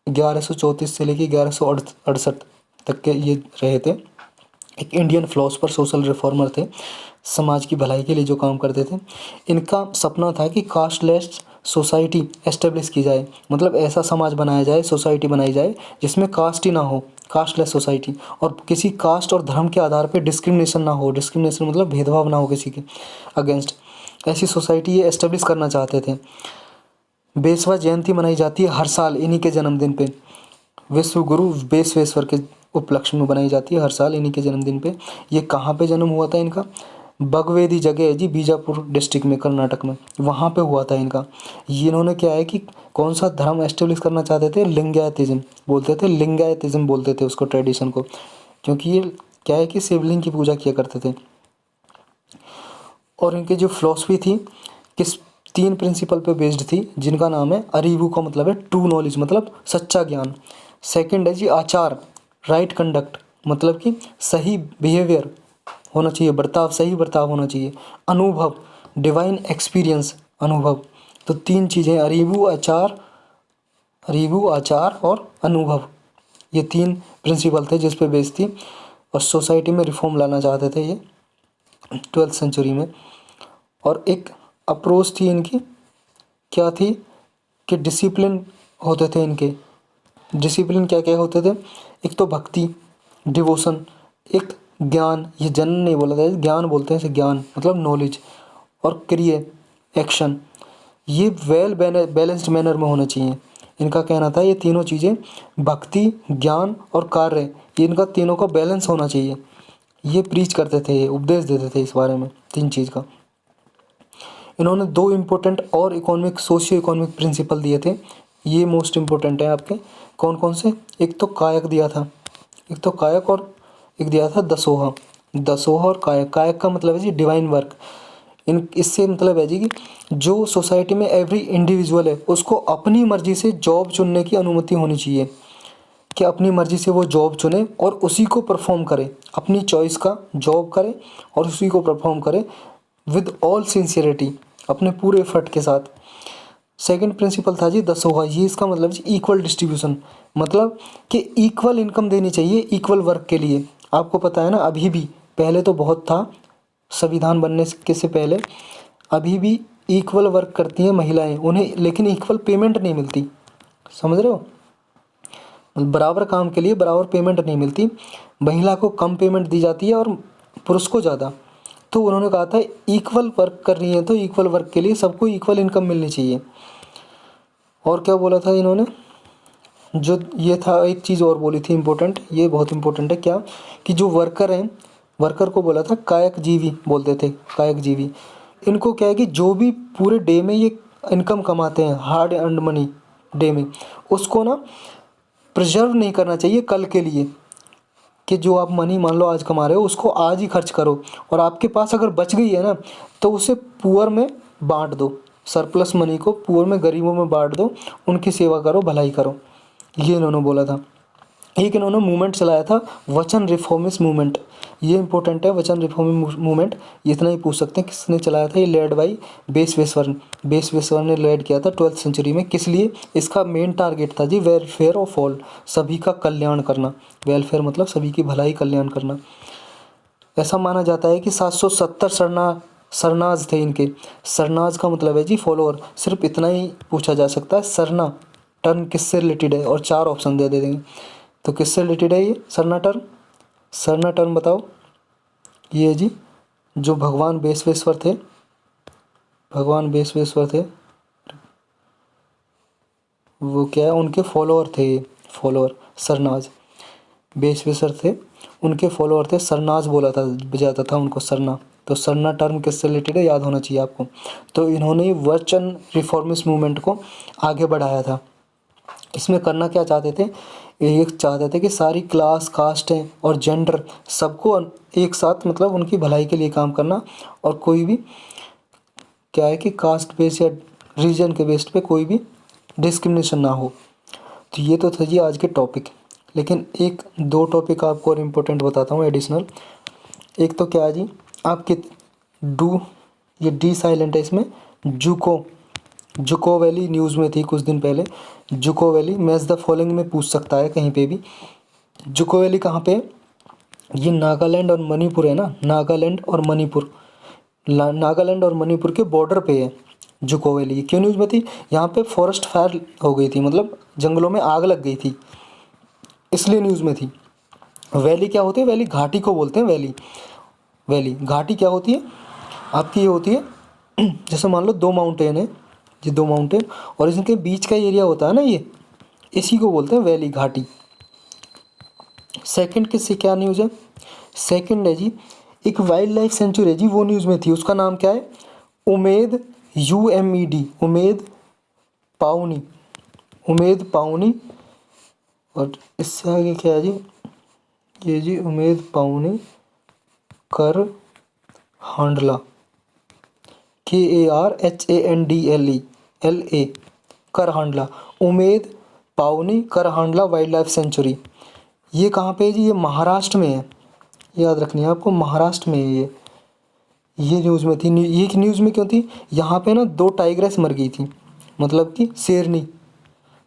1134 से लेके 1168 तक के ये रहे थे। एक इंडियन फिलोसफर, सोशल रिफॉर्मर थे, समाज की भलाई के लिए जो काम करते थे। इनका सपना था कि कास्टलेस सोसाइटी एस्टेब्लिश की जाए, मतलब ऐसा समाज बनाया जाए, सोसाइटी बनाई जाए जिसमें कास्ट ही ना हो, कास्टलेस सोसाइटी, और किसी कास्ट और धर्म के आधार पे डिस्क्रिमिनेशन ना हो। डिस्क्रिमिनेशन मतलब भेदभाव ना हो किसी के अगेंस्ट। ऐसी सोसाइटी ये एस्टेब्लिश करना चाहते थे। बेसवा जयंती मनाई जाती है हर साल इन्हीं के जन्मदिन पे। विश्व गुरु बैसवेश्वर के उपलक्ष्य में बनाई जाती है हर साल इन्हीं के जन्मदिन पे। ये कहाँ पे जन्म हुआ था इनका? बगवेदी जगह है जी, बीजापुर डिस्ट्रिक्ट में, कर्नाटक में, वहाँ पे हुआ था इनका। ये इन्होंने क्या है कि कौन सा धर्म एस्टेब्लिश करना चाहते थे? लिंगायतिज्म बोलते थे, लिंगायतिज्म बोलते थे उसको, ट्रेडिशन को, क्योंकि ये क्या है कि शिवलिंग की पूजा किया करते थे। और इनकी जो फिलॉसफी थी किस 3 प्रिंसिपल पे बेस्ड थी, जिनका नाम है अरीवू, का मतलब है ट्रू नॉलेज, मतलब सच्चा ज्ञान। सेकंड है जी आचार, राइट कंडक्ट, मतलब कि सही बिहेवियर होना चाहिए, बर्ताव, सही बर्ताव होना चाहिए। अनुभव, डिवाइन एक्सपीरियंस, अनुभव। तो 3 चीज़ें, अरीवू, आचार और अनुभव, ये 3 प्रिंसिपल थे जिस पे बेस्ड थी। और सोसाइटी में रिफॉर्म लाना चाहते थे ये 12th सेंचुरी में। और एक अप्रोच थी इनकी, क्या थी कि डिसिप्लिन होते थे इनके। डिसिप्लिन क्या क्या होते थे? एक तो भक्ति, डिवोशन, एक ज्ञान, ये जन नहीं बोला था, ज्ञान बोलते हैं इसे, ज्ञान मतलब नॉलेज, और क्रिया, एक्शन। ये वेल बैलेंस्ड मैनर में होना चाहिए। इनका कहना था ये तीनों चीज़ें, भक्ति, ज्ञान और कार्य, ये इनका तीनों का बैलेंस होना चाहिए। ये प्रीच करते थे, ये उपदेश देते थे इस बारे में 3 चीज़ का। इन्होंने 2 इम्पोर्टेंट और सोशियो इकोनॉमिक प्रिंसिपल दिए थे, ये मोस्ट इम्पोर्टेंट है आपके। कौन कौन से? एक तो कायक दिया था, एक तो कायक, और एक दिया था दसोहा। दसोहा और कायक। कायक का मतलब है जी डिवाइन वर्क। इन इससे मतलब है जी कि जो सोसाइटी में एवरी इंडिविजुअल है उसको अपनी मर्जी से जॉब चुनने की अनुमति होनी चाहिए, कि अपनी मर्जी से वो जॉब चुने और उसी को परफॉर्म करे, अपनी चॉइस का जॉब करे और उसी को परफॉर्म करे विद ऑल सिंसियरिटी, अपने पूरे एफर्ट के साथ। सेकंड प्रिंसिपल था जी 10 होगा, ये इसका मतलब जी इक्वल डिस्ट्रीब्यूशन, मतलब कि इक्वल इनकम देनी चाहिए इक्वल वर्क के लिए। आपको पता है ना, अभी भी, पहले तो बहुत था संविधान बनने के से पहले, अभी भी इक्वल वर्क करती हैं महिलाएं, उन्हें लेकिन इक्वल पेमेंट नहीं मिलती, समझ रहे हो, बराबर काम के लिए बराबर पेमेंट नहीं मिलती, महिला को कम पेमेंट दी जाती है और पुरुष को ज़्यादा। तो उन्होंने कहा था इक्वल वर्क कर रही हैं तो इक्वल वर्क के लिए सबको इक्वल इनकम मिलनी चाहिए। और क्या बोला था इन्होंने, जो ये था एक चीज़ और बोली थी इम्पोर्टेंट, ये बहुत इम्पोर्टेंट है, क्या कि जो वर्कर हैं, वर्कर को बोला था कायक जीवी बोलते थे, कायक जीवी। इनको क्या है कि जो भी पूरे डे में ये इनकम कमाते हैं, हार्ड अर्नड मनी डे में, उसको ना प्रिजर्व नहीं करना चाहिए कल के लिए, कि जो आप मनी मान लो आज कमा रहे हो उसको आज ही खर्च करो, और आपके पास अगर बच गई है ना तो उसे पुअर में बांट दो, सरप्लस मनी को पुअर में, गरीबों में बांट दो, उनकी सेवा करो, भलाई करो, ये इन्होंने बोला था। एक इन्होंने मूवमेंट चलाया था वचन रिफॉर्मिस्ट मूवमेंट, ये इंपॉर्टेंट है, वचन रिफॉर्मिस्ट मूवमेंट, इतना ही पूछ सकते हैं किसने चलाया था, ये लेड बाई बेसवेश्वर ने लेड किया था 12th सेंचुरी में। किस लिए, इसका मेन टारगेट था जी वेलफेयर ऑफ ऑल, सभी का कल्याण करना, वेलफेयर मतलब सभी की भलाई कल्याण करना। ऐसा माना जाता है कि 770 सरनाज थे इनके, सरनाज का मतलब है जी फॉलोअर, सिर्फ इतना ही पूछा जा सकता है, सरना टर्म किससे रिलेटेड है, और 4 ऑप्शन दे देंगे। तो किससे रिलेटेड है ये सरना टर्म, सरना टर्म बताओ। ये जी जो भगवान बेसवेश्वर थे, भगवान बेसवेश्वर थे, वो क्या है, उनके फॉलोअर थे, फॉलोअर सरनाज, बेसवेश्वर थे, उनके फॉलोअर थे, सरनाज बोला था जाता था उनको, सरना। तो सरना टर्म किससे रिलेटेड है याद होना चाहिए आपको। तो इन्होंने वचन रिफॉर्मिस्ट मूवमेंट को आगे बढ़ाया था। इसमें करना क्या चाहते थे, ये चाहते थे कि सारी क्लास, कास्टें और जेंडर सबको एक साथ, मतलब उनकी भलाई के लिए काम करना, और कोई भी क्या है कि कास्ट बेस या रीजन के बेस्ड पे कोई भी डिस्क्रिमिनेशन ना हो। तो ये तो था जी आज के टॉपिक, लेकिन एक दो टॉपिक आपको और इम्पोर्टेंट बताता हूँ एडिशनल। एक तो क्या है जी, आपके डू, ये डी साइलेंट है इसमें, जुको वैली न्यूज़ में थी कुछ दिन पहले, Dzukou valley match the following में पूछ सकता है कहीं पे भी। जुको वैली कहाँ पे है, ये नागालैंड और मणिपुर है ना, नागालैंड और मणिपुर, नागालैंड और मणिपुर के बॉर्डर पे है जुको वैली। ये क्यों न्यूज़ में थी, यहाँ पे फॉरेस्ट फायर हो गई थी, मतलब जंगलों में आग लग गई थी, इसलिए न्यूज़ में थी। वैली क्या होती है, वैली घाटी को बोलते हैं, वैली, वैली घाटी क्या होती है आपकी, ये होती है जैसे मान लो 2 माउंटेन है, ये 2 माउंटेन और इनके बीच का एरिया होता है ना, ये इसी को बोलते हैं वैली, घाटी। सेकंड किससे क्या न्यूज़ है, सेकंड है जी एक वाइल्ड लाइफ सेंचुरी है जी, वो न्यूज़ में थी, उसका नाम क्या है, उमेद, UMED, उमेद पाउनी, उमेद पाउनी। और इससे आगे क्या है जी, ये जी उमेद पाउनी कर हांडला, KARHANDLE कर हांडला, उमेद पाउनी कर हांडला वाइल्ड लाइफ सेंचुरी। ये कहाँ पे है जी, ये महाराष्ट्र में है, याद रखनी है आपको, महाराष्ट्र में है ये न्यूज़ में थी। ये न्यूज़ में क्यों थी, यहाँ पे ना 2 टाइग्रेस मर गई थी, मतलब कि शेरनी,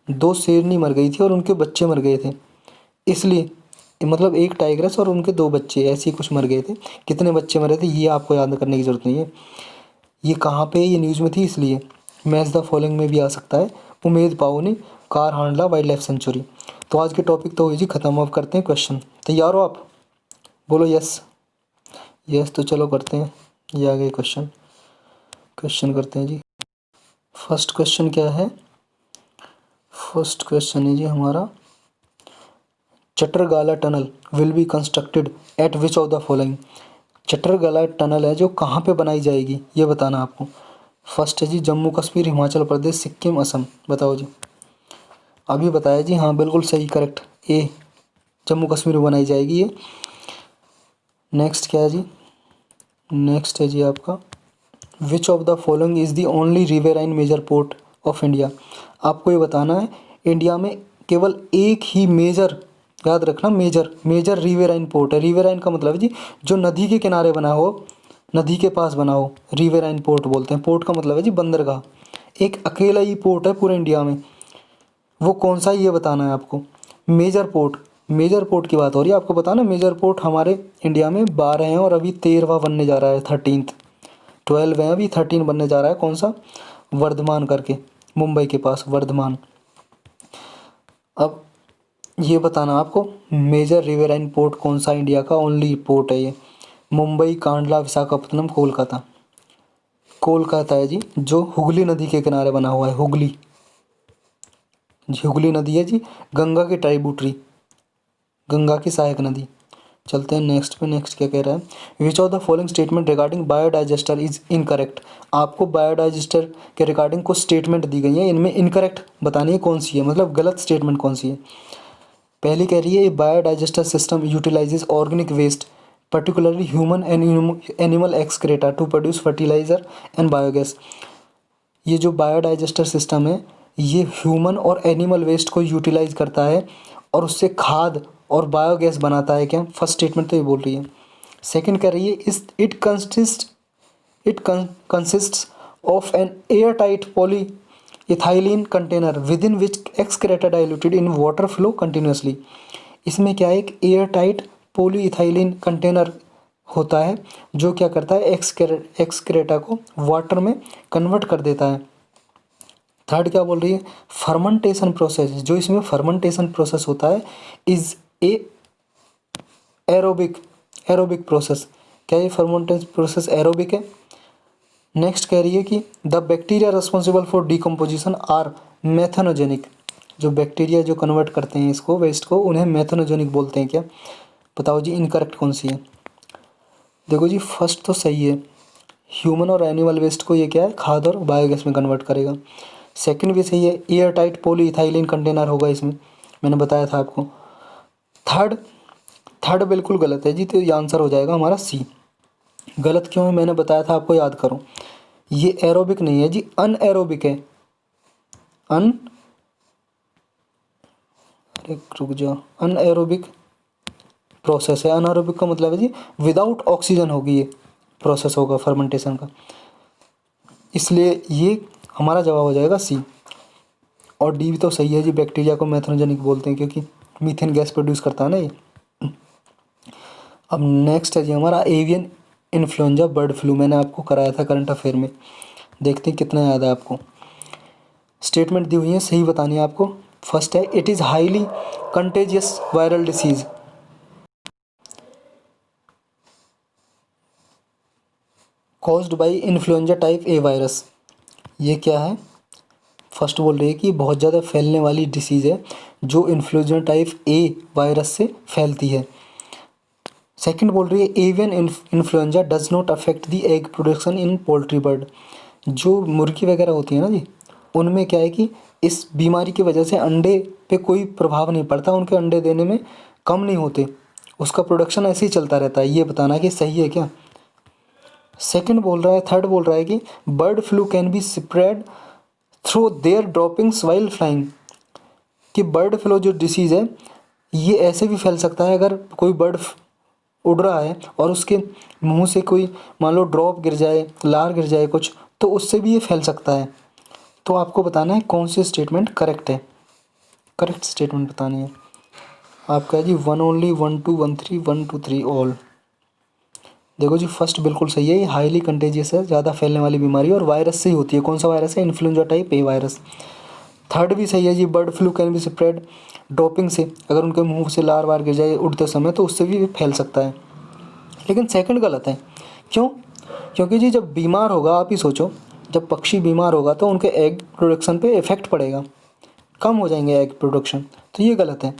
2 शेरनी मर गई थी और उनके बच्चे मर गए थे, इसलिए मतलब एक टाइग्रेस और उनके 2 बच्चे ऐसे ही कुछ मर गए थे। कितने बच्चे मरे थे ये आपको याद करने की ज़रूरत नहीं है, ये कहाँ पे ये न्यूज़ में थी, इसलिए मैच द फॉलोइंग में भी आ सकता है, Umred Paoni Karhandla wildlife sanctuary. तो आज के टॉपिक तो हुई जी ख़त्म, अब करते हैं क्वेश्चन। तैयार हो आप, बोलो यस, यस तो चलो करते हैं, ये आ गए क्वेश्चन, क्वेश्चन करते हैं जी। फर्स्ट क्वेश्चन क्या है, फर्स्ट क्वेश्चन है जी हमारा, Chhatergala tunnel will be constructed at which of the following. Chhatergala tunnel है जो कहाँ पे बनाई जाएगी ये बताना आपको। फर्स्ट है जी जम्मू कश्मीर, हिमाचल प्रदेश, सिक्किम, असम, बताओ जी। अभी बताया जी, हाँ बिल्कुल सही, करेक्ट, ए जम्मू कश्मीर में बनाई जाएगी ये। नेक्स्ट क्या है जी, नेक्स्ट है जी आपका which of the following is the only riverine major port of India. आपको ये बताना है इंडिया में केवल एक ही मेजर, याद रखना, मेजर रिवेराइन पोर्ट है। रिवेराइन का मतलब है जी जो नदी के किनारे बना हो, नदी के पास बना हो, रिवेराइन पोर्ट बोलते हैं। पोर्ट का मतलब है जी बंदरगाह। एक अकेला ही पोर्ट है पूरे इंडिया में, वो कौन सा है ये बताना है आपको। मेजर पोर्ट की बात हो रही है, आपको बताना मेजर पोर्ट हमारे इंडिया में 12 हैं और अभी 13वां बनने जा रहा है, 13th। 12 है अभी, 13 बनने जा रहा है। कौन सा? वर्धमान करके, मुंबई के पास वर्धमान। अब ये बताना आपको मेजर रिवराइन पोर्ट कौन सा इंडिया का ओनली पोर्ट है ये। मुंबई, कांडला, विशाखापत्तनम, कोलकाता है जी, जो हुगली नदी के किनारे बना हुआ है। हुगली नदी है जी, गंगा की ट्राइब्यूटरी, गंगा की सहायक नदी। चलते हैं नेक्स्ट पे। नेक्स्ट क्या कह रहा है, विच of the following statement regarding biodigester is incorrect. आपको बायोडाइजेस्टर के रिगार्डिंग कुछ स्टेटमेंट दी गई है, इनमें इनकरेक्ट बतानी है कौन सी है, मतलब गलत स्टेटमेंट कौन सी है। पहली कह रही है biodigester system utilises organic waste particularly human and animal excreta to produce fertiliser and biogas. ये जो बायोडाइजेस्टर सिस्टम है ये ह्यूमन और एनिमल वेस्ट को यूटिलाइज करता है और उससे खाद और बायोगैस बनाता है। क्या? फर्स्ट स्टेटमेंट तो ये बोल रही है। सेकंड कह रही है इस it consists of an air tight polyethylene container within which excreta diluted in water flow continuously. इसमें क्या है, एक air tight polyethylene container होता है जो क्या करता है, एक्सक्रेटा को वाटर में कन्वर्ट कर देता है। थर्ड क्या बोल रही है, फर्मेंटेशन प्रोसेस, जो इसमें फर्मेंटेशन प्रोसेस होता है इज ए एरोबिक प्रोसेस। क्या ये फर्मेंटेशन प्रोसेस एरोबिक है? नेक्स्ट कह रही है कि the bacteria responsible for decomposition are methanogenic. जो बैक्टीरिया जो कन्वर्ट करते हैं इसको, वेस्ट को, उन्हें मैथनोजेनिक बोलते हैं। क्या? बताओ जी इनकरेक्ट कौन सी है। देखो जी फर्स्ट तो सही है, ह्यूमन और एनिमल वेस्ट को ये क्या है, खाद और बायोगैस में कन्वर्ट करेगा। सेकंड भी सही है, air tight polyethylene container होगा इसमें, मैंने बताया था आपको। थर्ड बिल्कुल गलत है जी, तो ये आंसर हो जाएगा हमारा सी। गलत क्यों है मैंने बताया था आपको, याद करो। ये एरोबिक नहीं है जी, अनएरोबिक है। अरे रुक जाओ, अनएरोबिक प्रोसेस है। अनएरोबिक का मतलब है जी विदाउट ऑक्सीजन होगी ये प्रोसेस होगा फर्मेंटेशन का, इसलिए ये हमारा जवाब हो जाएगा सी। और डी भी तो सही है जी, बैक्टीरिया को मैथनोजेनिक बोलते हैं क्योंकि मीथेन गैस प्रोड्यूस करता है ना ये। अब नेक्स्ट है जी हमारा एवियन इन्फ्लुएंजा बर्ड फ्लू। मैंने आपको कराया था करंट अफेयर में, देखते हैं कितना याद है आपको। स्टेटमेंट दी हुई है, सही बतानी है आपको। फर्स्ट है it is highly contagious viral disease. Caused by influenza type A virus. ये क्या है? फर्स्ट बोल रही है कि बहुत ज़्यादा फैलने वाली डिसीज़ है जो इन्फ्लुएंजा टाइप ए वायरस से फैलती है। सेकंड बोल रही है avian influenza does not affect the egg production in poultry bird. जो मुर्गी वगैरह होती है ना जी, उनमें क्या है कि इस बीमारी की वजह से अंडे पे कोई प्रभाव नहीं पड़ता, उनके अंडे देने में कम नहीं होते, उसका प्रोडक्शन ऐसे ही चलता रहता है। ये बताना कि सही है क्या। थर्ड बोल रहा है कि bird flu can be spread through their droppings while flying. कि बर्ड फ्लू जो डिसीज़ है ये ऐसे भी फैल सकता है, अगर कोई बर्ड उड़ रहा है और उसके मुंह से कोई मान लो ड्रॉप गिर जाए, लार गिर जाए कुछ, तो उससे भी ये फैल सकता है। तो आपको बताना है कौन सी स्टेटमेंट करेक्ट है, करेक्ट स्टेटमेंट बतानी है। आपका है जी 1 ओनली, 1 2 1 3 1 2 3 ऑल। देखो जी फर्स्ट बिल्कुल सही है, ये हाईली कंटेजियस है, ज़्यादा फैलने वाली बीमारी और वायरस से ही होती है। कौन सा वायरस है? Influenza type A virus. Third भी सही है जी, bird flu can be spread dropping से, अगर उनके मुंह से लार वार गिर जाए उड़ते समय तो उससे भी फैल सकता है। लेकिन सेकंड गलत है। क्यों? क्योंकि जी जब बीमार होगा, आप ही सोचो, जब पक्षी बीमार होगा तो उनके एग प्रोडक्शन पे इफ़ेक्ट पड़ेगा, कम हो जाएंगे एग प्रोडक्शन, तो ये गलत है।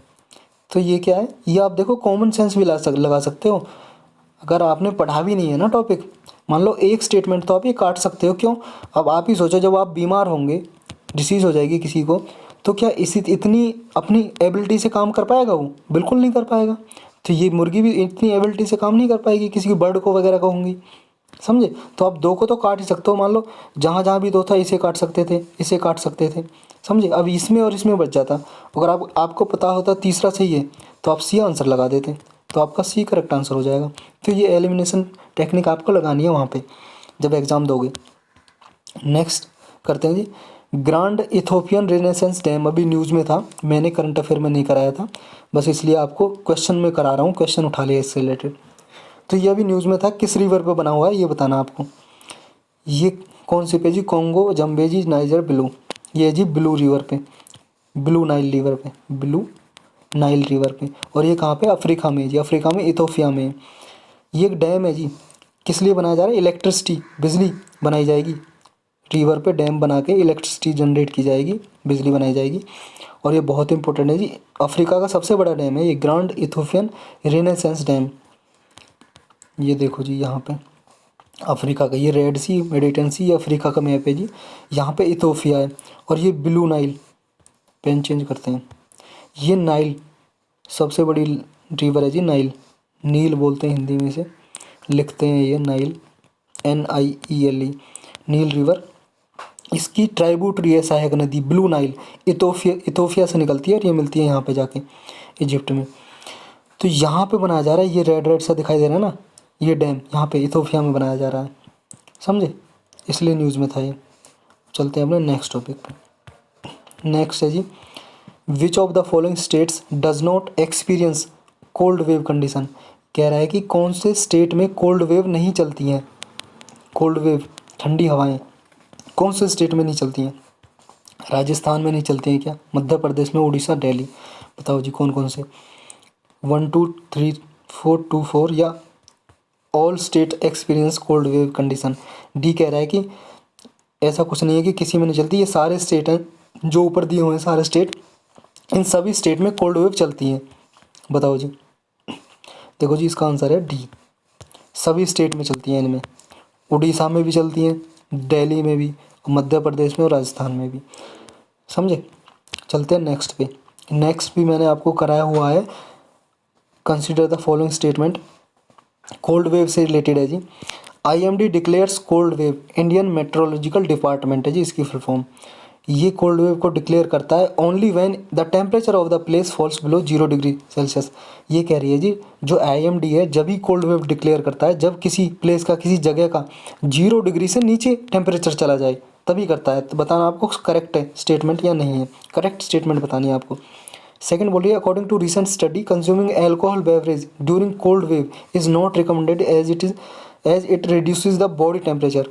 तो ये क्या है, ये आप देखो कॉमन सेंस भी लगा सकते हो। अगर आपने पढ़ा भी नहीं है ना टॉपिक, मान लो एक स्टेटमेंट तो आप ये काट सकते हो। क्यों? अब आप ही सोचो, जब आप बीमार होंगे, डिसीज़ हो जाएगी किसी को, तो क्या इतनी अपनी एबिलिटी से काम कर पाएगा वो? बिल्कुल नहीं कर पाएगा। तो ये मुर्गी भी इतनी एबिलिटी से काम नहीं कर पाएगी, किसी की बर्ड को वगैरह को होंगी। समझे। तो आप दो को तो काट ही सकते हो, मान लो जहाँ जहाँ भी दो था इसे काट सकते थे, इसे काट सकते थे, समझे। अब इसमें और इसमें बच जाता। अगर आपको पता होता तीसरा सही है तो आप सी आंसर लगा देते, तो आपका सी करेक्ट आंसर हो जाएगा। तो ये एलिमिनेशन टेक्निक आपको लगानी है वहाँ पे जब एग्ज़ाम दोगे। नेक्स्ट करते हैं जी, ग्रांड इथोपियन रेनेसेंस डैम अभी न्यूज़ में था, मैंने करंट अफेयर में नहीं कराया था, बस इसलिए आपको क्वेश्चन में करा रहा हूँ, क्वेश्चन उठा लिया इससे रिलेटेड। तो ये अभी न्यूज़ में था, किस रिवर पे बना हुआ है ये बताना आपको। ये कौन सी पे जी, कॉन्गो, जम्बेजी, नाइजर, ब्लू। ये जी ब्लू रिवर पे, ब्लू नाइल रिवर पे, ब्लू नाइल रिवर पे। और ये कहाँ पे, अफ्रीका में जी, अफ्रीका में इथोपिया में। ये एक डैम है जी, किस लिए बनाया जा रहा है, इलेक्ट्रिसिटी, बिजली बनाई जाएगी रिवर पे, डैम बना के इलेक्ट्रिसिटी जनरेट की जाएगी, बिजली बनाई जाएगी। और ये बहुत इंपॉर्टेंट है जी, अफ्रीका का सबसे बड़ा डैम है ये, ग्रांड इथोपियन रेनेसेंस डैम। ये देखो जी यहाँ पे अफ्रीका का, ये रेड सी, मेडिटेरेनियन सी, ये अफ्रीका का मैप है जी, यहाँ पे इथोपिया है। और ये ब्लू नाइल, पेन चेंज करते हैं, ये नाइल सबसे बड़ी रिवर है जी, नाइल, नील बोलते हैं हिंदी में से, लिखते हैं ये नाइल, NIELE, नील रिवर। इसकी ट्राइब्यूटरी है सहायक नदी ब्लू नाइल, इथोपिया से निकलती है और ये मिलती है यहाँ पे जाके इजिप्ट में। तो यहाँ पे बनाया जा रहा है, ये रेड रेड सा दिखाई दे रहा है ना, ये डैम यहाँ पे इथोपिया में बनाया जा रहा है, समझे, इसलिए न्यूज़ में था ये। चलते हैं अपने नेक्स्ट टॉपिक पे। नेक्स्ट है जी, which of the following states does not experience cold wave condition. कह रहा है कि कौन से स्टेट में कोल्ड वेव नहीं चलती हैं, कोल्ड वेव ठंडी हवाएं कौन से स्टेट में नहीं चलती हैं। राजस्थान में नहीं चलती हैं क्या, मध्य प्रदेश में, उड़ीसा, दिल्ली। बताओ जी कौन कौन से, 1 2 3 4 2 4 या all state experience cold wave condition. D कह रहा है कि ऐसा कुछ नहीं है कि किसी में नहीं चलती, ये सारे स्टेट हैं जो ऊपर दिए हुए हैं, सारे स्टेट, इन सभी स्टेट में कोल्ड वेव चलती हैं। बताओ जी, देखो जी इसका आंसर है डी, सभी स्टेट में चलती हैं इनमें, उड़ीसा में भी चलती हैं, दिल्ली में भी, मध्य प्रदेश में और राजस्थान में भी, समझे। चलते हैं नेक्स्ट पे। नेक्स्ट भी मैंने आपको कराया हुआ है, consider the following statement, cold wave से रिलेटेड है जी। IMD declares cold wave, Indian meteorological department है जी इसकी फुल फॉर्म। ये कोल्ड वेव को डिक्लेयर करता है only when the temperature of the place falls below 0 degree Celsius. ये कह रही है जी, जो IMD है जब ही कोल्ड वेव डिक्लेयर करता है जब किसी प्लेस का, किसी जगह का 0 डिग्री से नीचे टेम्परेचर चला जाए तभी करता है। तो बताना आपको करेक्ट है स्टेटमेंट या नहीं है, करेक्ट स्टेटमेंट बतानी है आपको। सेकंड बोलिए, according to recent study consuming alcohol beverage during cold wave is not recommended as it reduces the body temperature.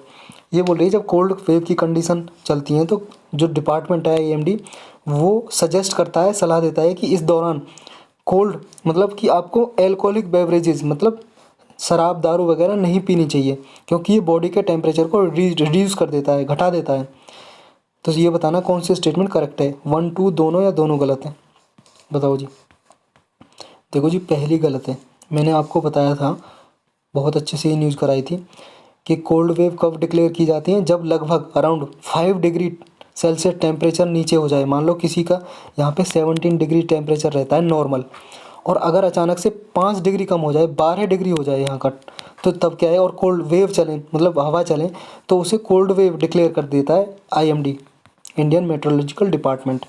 ये बोल रही है जब कोल्ड वेव की कंडीशन चलती हैं तो जो डिपार्टमेंट है IMD वो सजेस्ट करता है, सलाह देता है कि इस दौरान कोल्ड मतलब कि आपको एल्कोहलिक बेवरेजेस मतलब शराब, दारू वगैरह नहीं पीनी चाहिए, क्योंकि ये बॉडी के टेम्परेचर को रिड्यूस कर देता है, घटा देता है। तो ये बताना कौन सी स्टेटमेंट करेक्ट है, 1 2 दोनों या दोनों गलत है। बताओ जी, देखो जी पहली गलत है, मैंने आपको बताया था, बहुत अच्छे से ये न्यूज़ कराई थी कि कोल्ड वेव कब डिक्लेयर की जाती हैं, जब लगभग अराउंड 5 डिग्री सेल्सियस टेम्परेचर नीचे हो जाए। मान लो किसी का यहाँ पे 17 डिग्री टेम्परेचर रहता है नॉर्मल, और अगर अचानक से 5 डिग्री कम हो जाए, 12 डिग्री हो जाए यहाँ का, तो तब क्या है, और कोल्ड वेव चले मतलब हवा चले, तो उसे कोल्ड वेव डिक्लेयर कर देता है IMD, इंडियन मेट्रोलॉजिकल डिपार्टमेंट।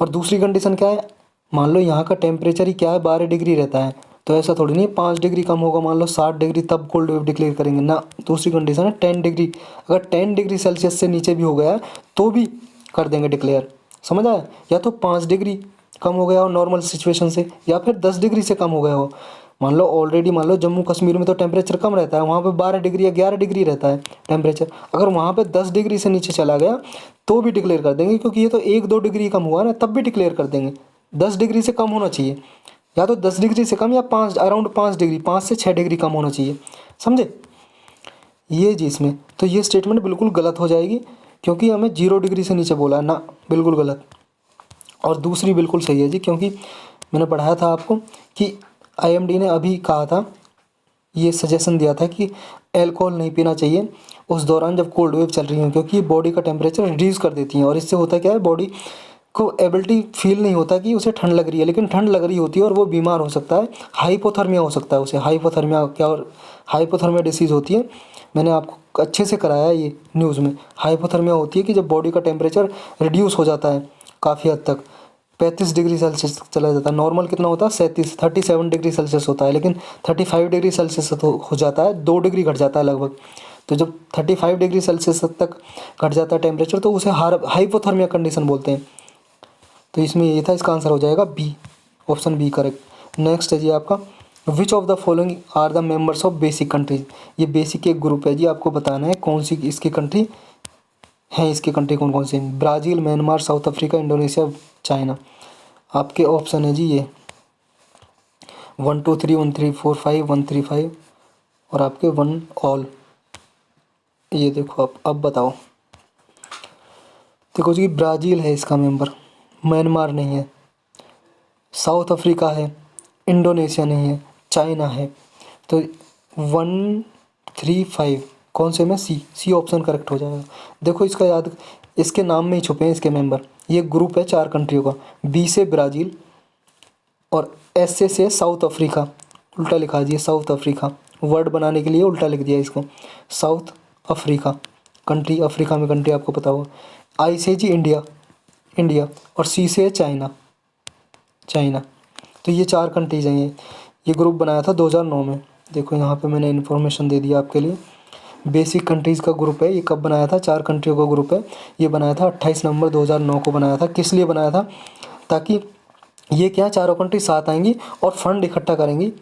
और दूसरी कंडीशन क्या है, मान लो यहाँ का टेम्परेचर ही क्या है, 12 डिग्री रहता है, तो ऐसा थोड़ी नहीं है 5 डिग्री कम होगा, मान लो 60 डिग्री, तब कोल्ड वेव डिक्लेयर करेंगे ना। दूसरी कंडीशन है 10 डिग्री, अगर 10 डिग्री सेल्सियस से नीचे भी हो गया तो भी कर देंगे डिक्लेयर, समझ आया। या तो 5 डिग्री कम हो गया हो नॉर्मल सिचुएशन से, या फिर 10 डिग्री से कम हो गया हो। मान लो ऑलरेडी, मान लो जम्मू कश्मीर में तो टेम्परेचर कम रहता है, वहाँ पे 12 डिग्री या 11 डिग्री रहता है टेम्परेचर, अगर वहाँ पे 10 डिग्री से नीचे चला गया तो भी डिक्लेयर कर देंगे, क्योंकि ये तो 1 2 डिग्री कम हुआ ना, तब भी डिक्लेयर कर देंगे। 10 डिग्री से कम होना चाहिए, या तो 10 डिग्री से कम, या 5 अराउंड 5 डिग्री, 5 से 6 डिग्री कम होना चाहिए, समझे। ये जी इसमें तो ये स्टेटमेंट बिल्कुल गलत हो जाएगी, क्योंकि हमें 0 डिग्री से नीचे बोला है ना, बिल्कुल गलत। और दूसरी बिल्कुल सही है जी, क्योंकि मैंने पढ़ाया था आपको कि IMD ने अभी कहा था, ये सजेशन दिया था कि अल्कोहल नहीं पीना चाहिए उस दौरान जब कोल्ड वेव चल रही है, क्योंकि ये बॉडी का टेम्परेचर रिड्यूस कर देती हैं, और इससे होता क्या है, बॉडी को एबिलिटी फील नहीं होता कि उसे ठंड लग रही है, लेकिन ठंड लग रही होती है और वो बीमार हो सकता है। हाइपोथर्मिया हो सकता है उसे, हाइपोथर्मिया क्या, और हाइपोथर्मिया डिसीज़ होती है। मैंने आपको अच्छे से कराया है ये न्यूज़ में। हाइपोथर्मिया होती है कि जब बॉडी का टेम्परेचर रिड्यूस हो जाता है काफ़ी हद तक, 35 डिग्री सेल्सियस चला जाता है। नॉर्मल कितना होता है, 37 डिग्री सेल्सियस होता है, लेकिन 35 डिग्री सेल्सियस हो जाता है, 2 डिग्री घट जाता है लगभग। तो जब 35 डिग्री सेल्सियस तक घट जाता है टेम्परेचर, तो उसे हाइपोथर्मिया कंडीशन बोलते हैं। तो इसमें ये था, इसका आंसर हो जाएगा B, option B correct. Next है जी आपका, which of the following are the members of BASIC countries. ये बेसिक एक ग्रुप है जी, आपको बताना है कौन सी इसकी कंट्री है, इसकी कंट्री कौन कौन सी हैं। Brazil, Myanmar, south Africa, Indonesia, China. आपके ऑप्शन है जी ये 1 2 3 1 3 4 5 1 3 5 और आपके 1 ऑल। ये देखो आप, अब बताओ। देखो जी, ब्राज़ील है इसका मेंबर, म्यांमार नहीं है, साउथ अफ्रीका है, इंडोनेशिया नहीं है, चाइना है। तो 1 3 5 कौन से में, सी ऑप्शन करेक्ट हो जाएगा। देखो इसका याद, इसके नाम में ही छुपे हैं इसके मेंबर। ये ग्रुप है 4 कंट्रियों का, बी से ब्राज़ील और एस से साउथ अफ्रीका। उल्टा लिखा दिया साउथ अफ्रीका, वर्ड बनाने के लिए उल्टा लिख दिया इसको, साउथ अफ्रीका कंट्री। अफ्रीका में कंट्री आपको पता होगा। आई से जी इंडिया, इंडिया, और सी से चाइना, चाइना। तो ये 4 कंट्रीज हैं। ये ग्रुप बनाया था 2009 में। देखो यहाँ पे मैंने इन्फॉर्मेशन दे दिया आपके लिए। बेसिक कंट्रीज़ का ग्रुप है। ये कब बनाया था, 4 कंट्रियों का ग्रुप है। ये बनाया था 28 नवंबर 2009 को बनाया था। किस लिए बनाया था, ताकि ये क्या, चारों कंट्री साथ आएंगी और फंड इकट्ठा करेंगी।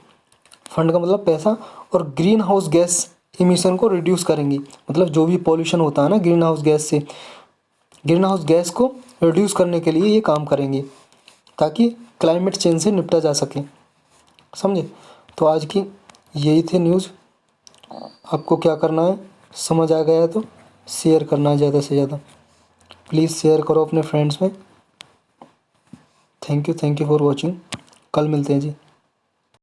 फंड का मतलब पैसा, और ग्रीन हाउस गैस इमिशन को रिड्यूस करेंगी। मतलब जो भी पॉल्यूशन होता है ना ग्रीन हाउस गैस से, ग्रीन हाउस गैस को रिड्यूस करने के लिए ये काम करेंगे, ताकि क्लाइमेट चेंज से निपटा जा सके। समझे। तो आज की यही थे न्यूज़। आपको क्या करना है, समझ आ गया है तो शेयर करना है ज़्यादा से ज़्यादा। प्लीज़ शेयर करो अपने फ्रेंड्स में। Thank you for watching. कल मिलते हैं जी।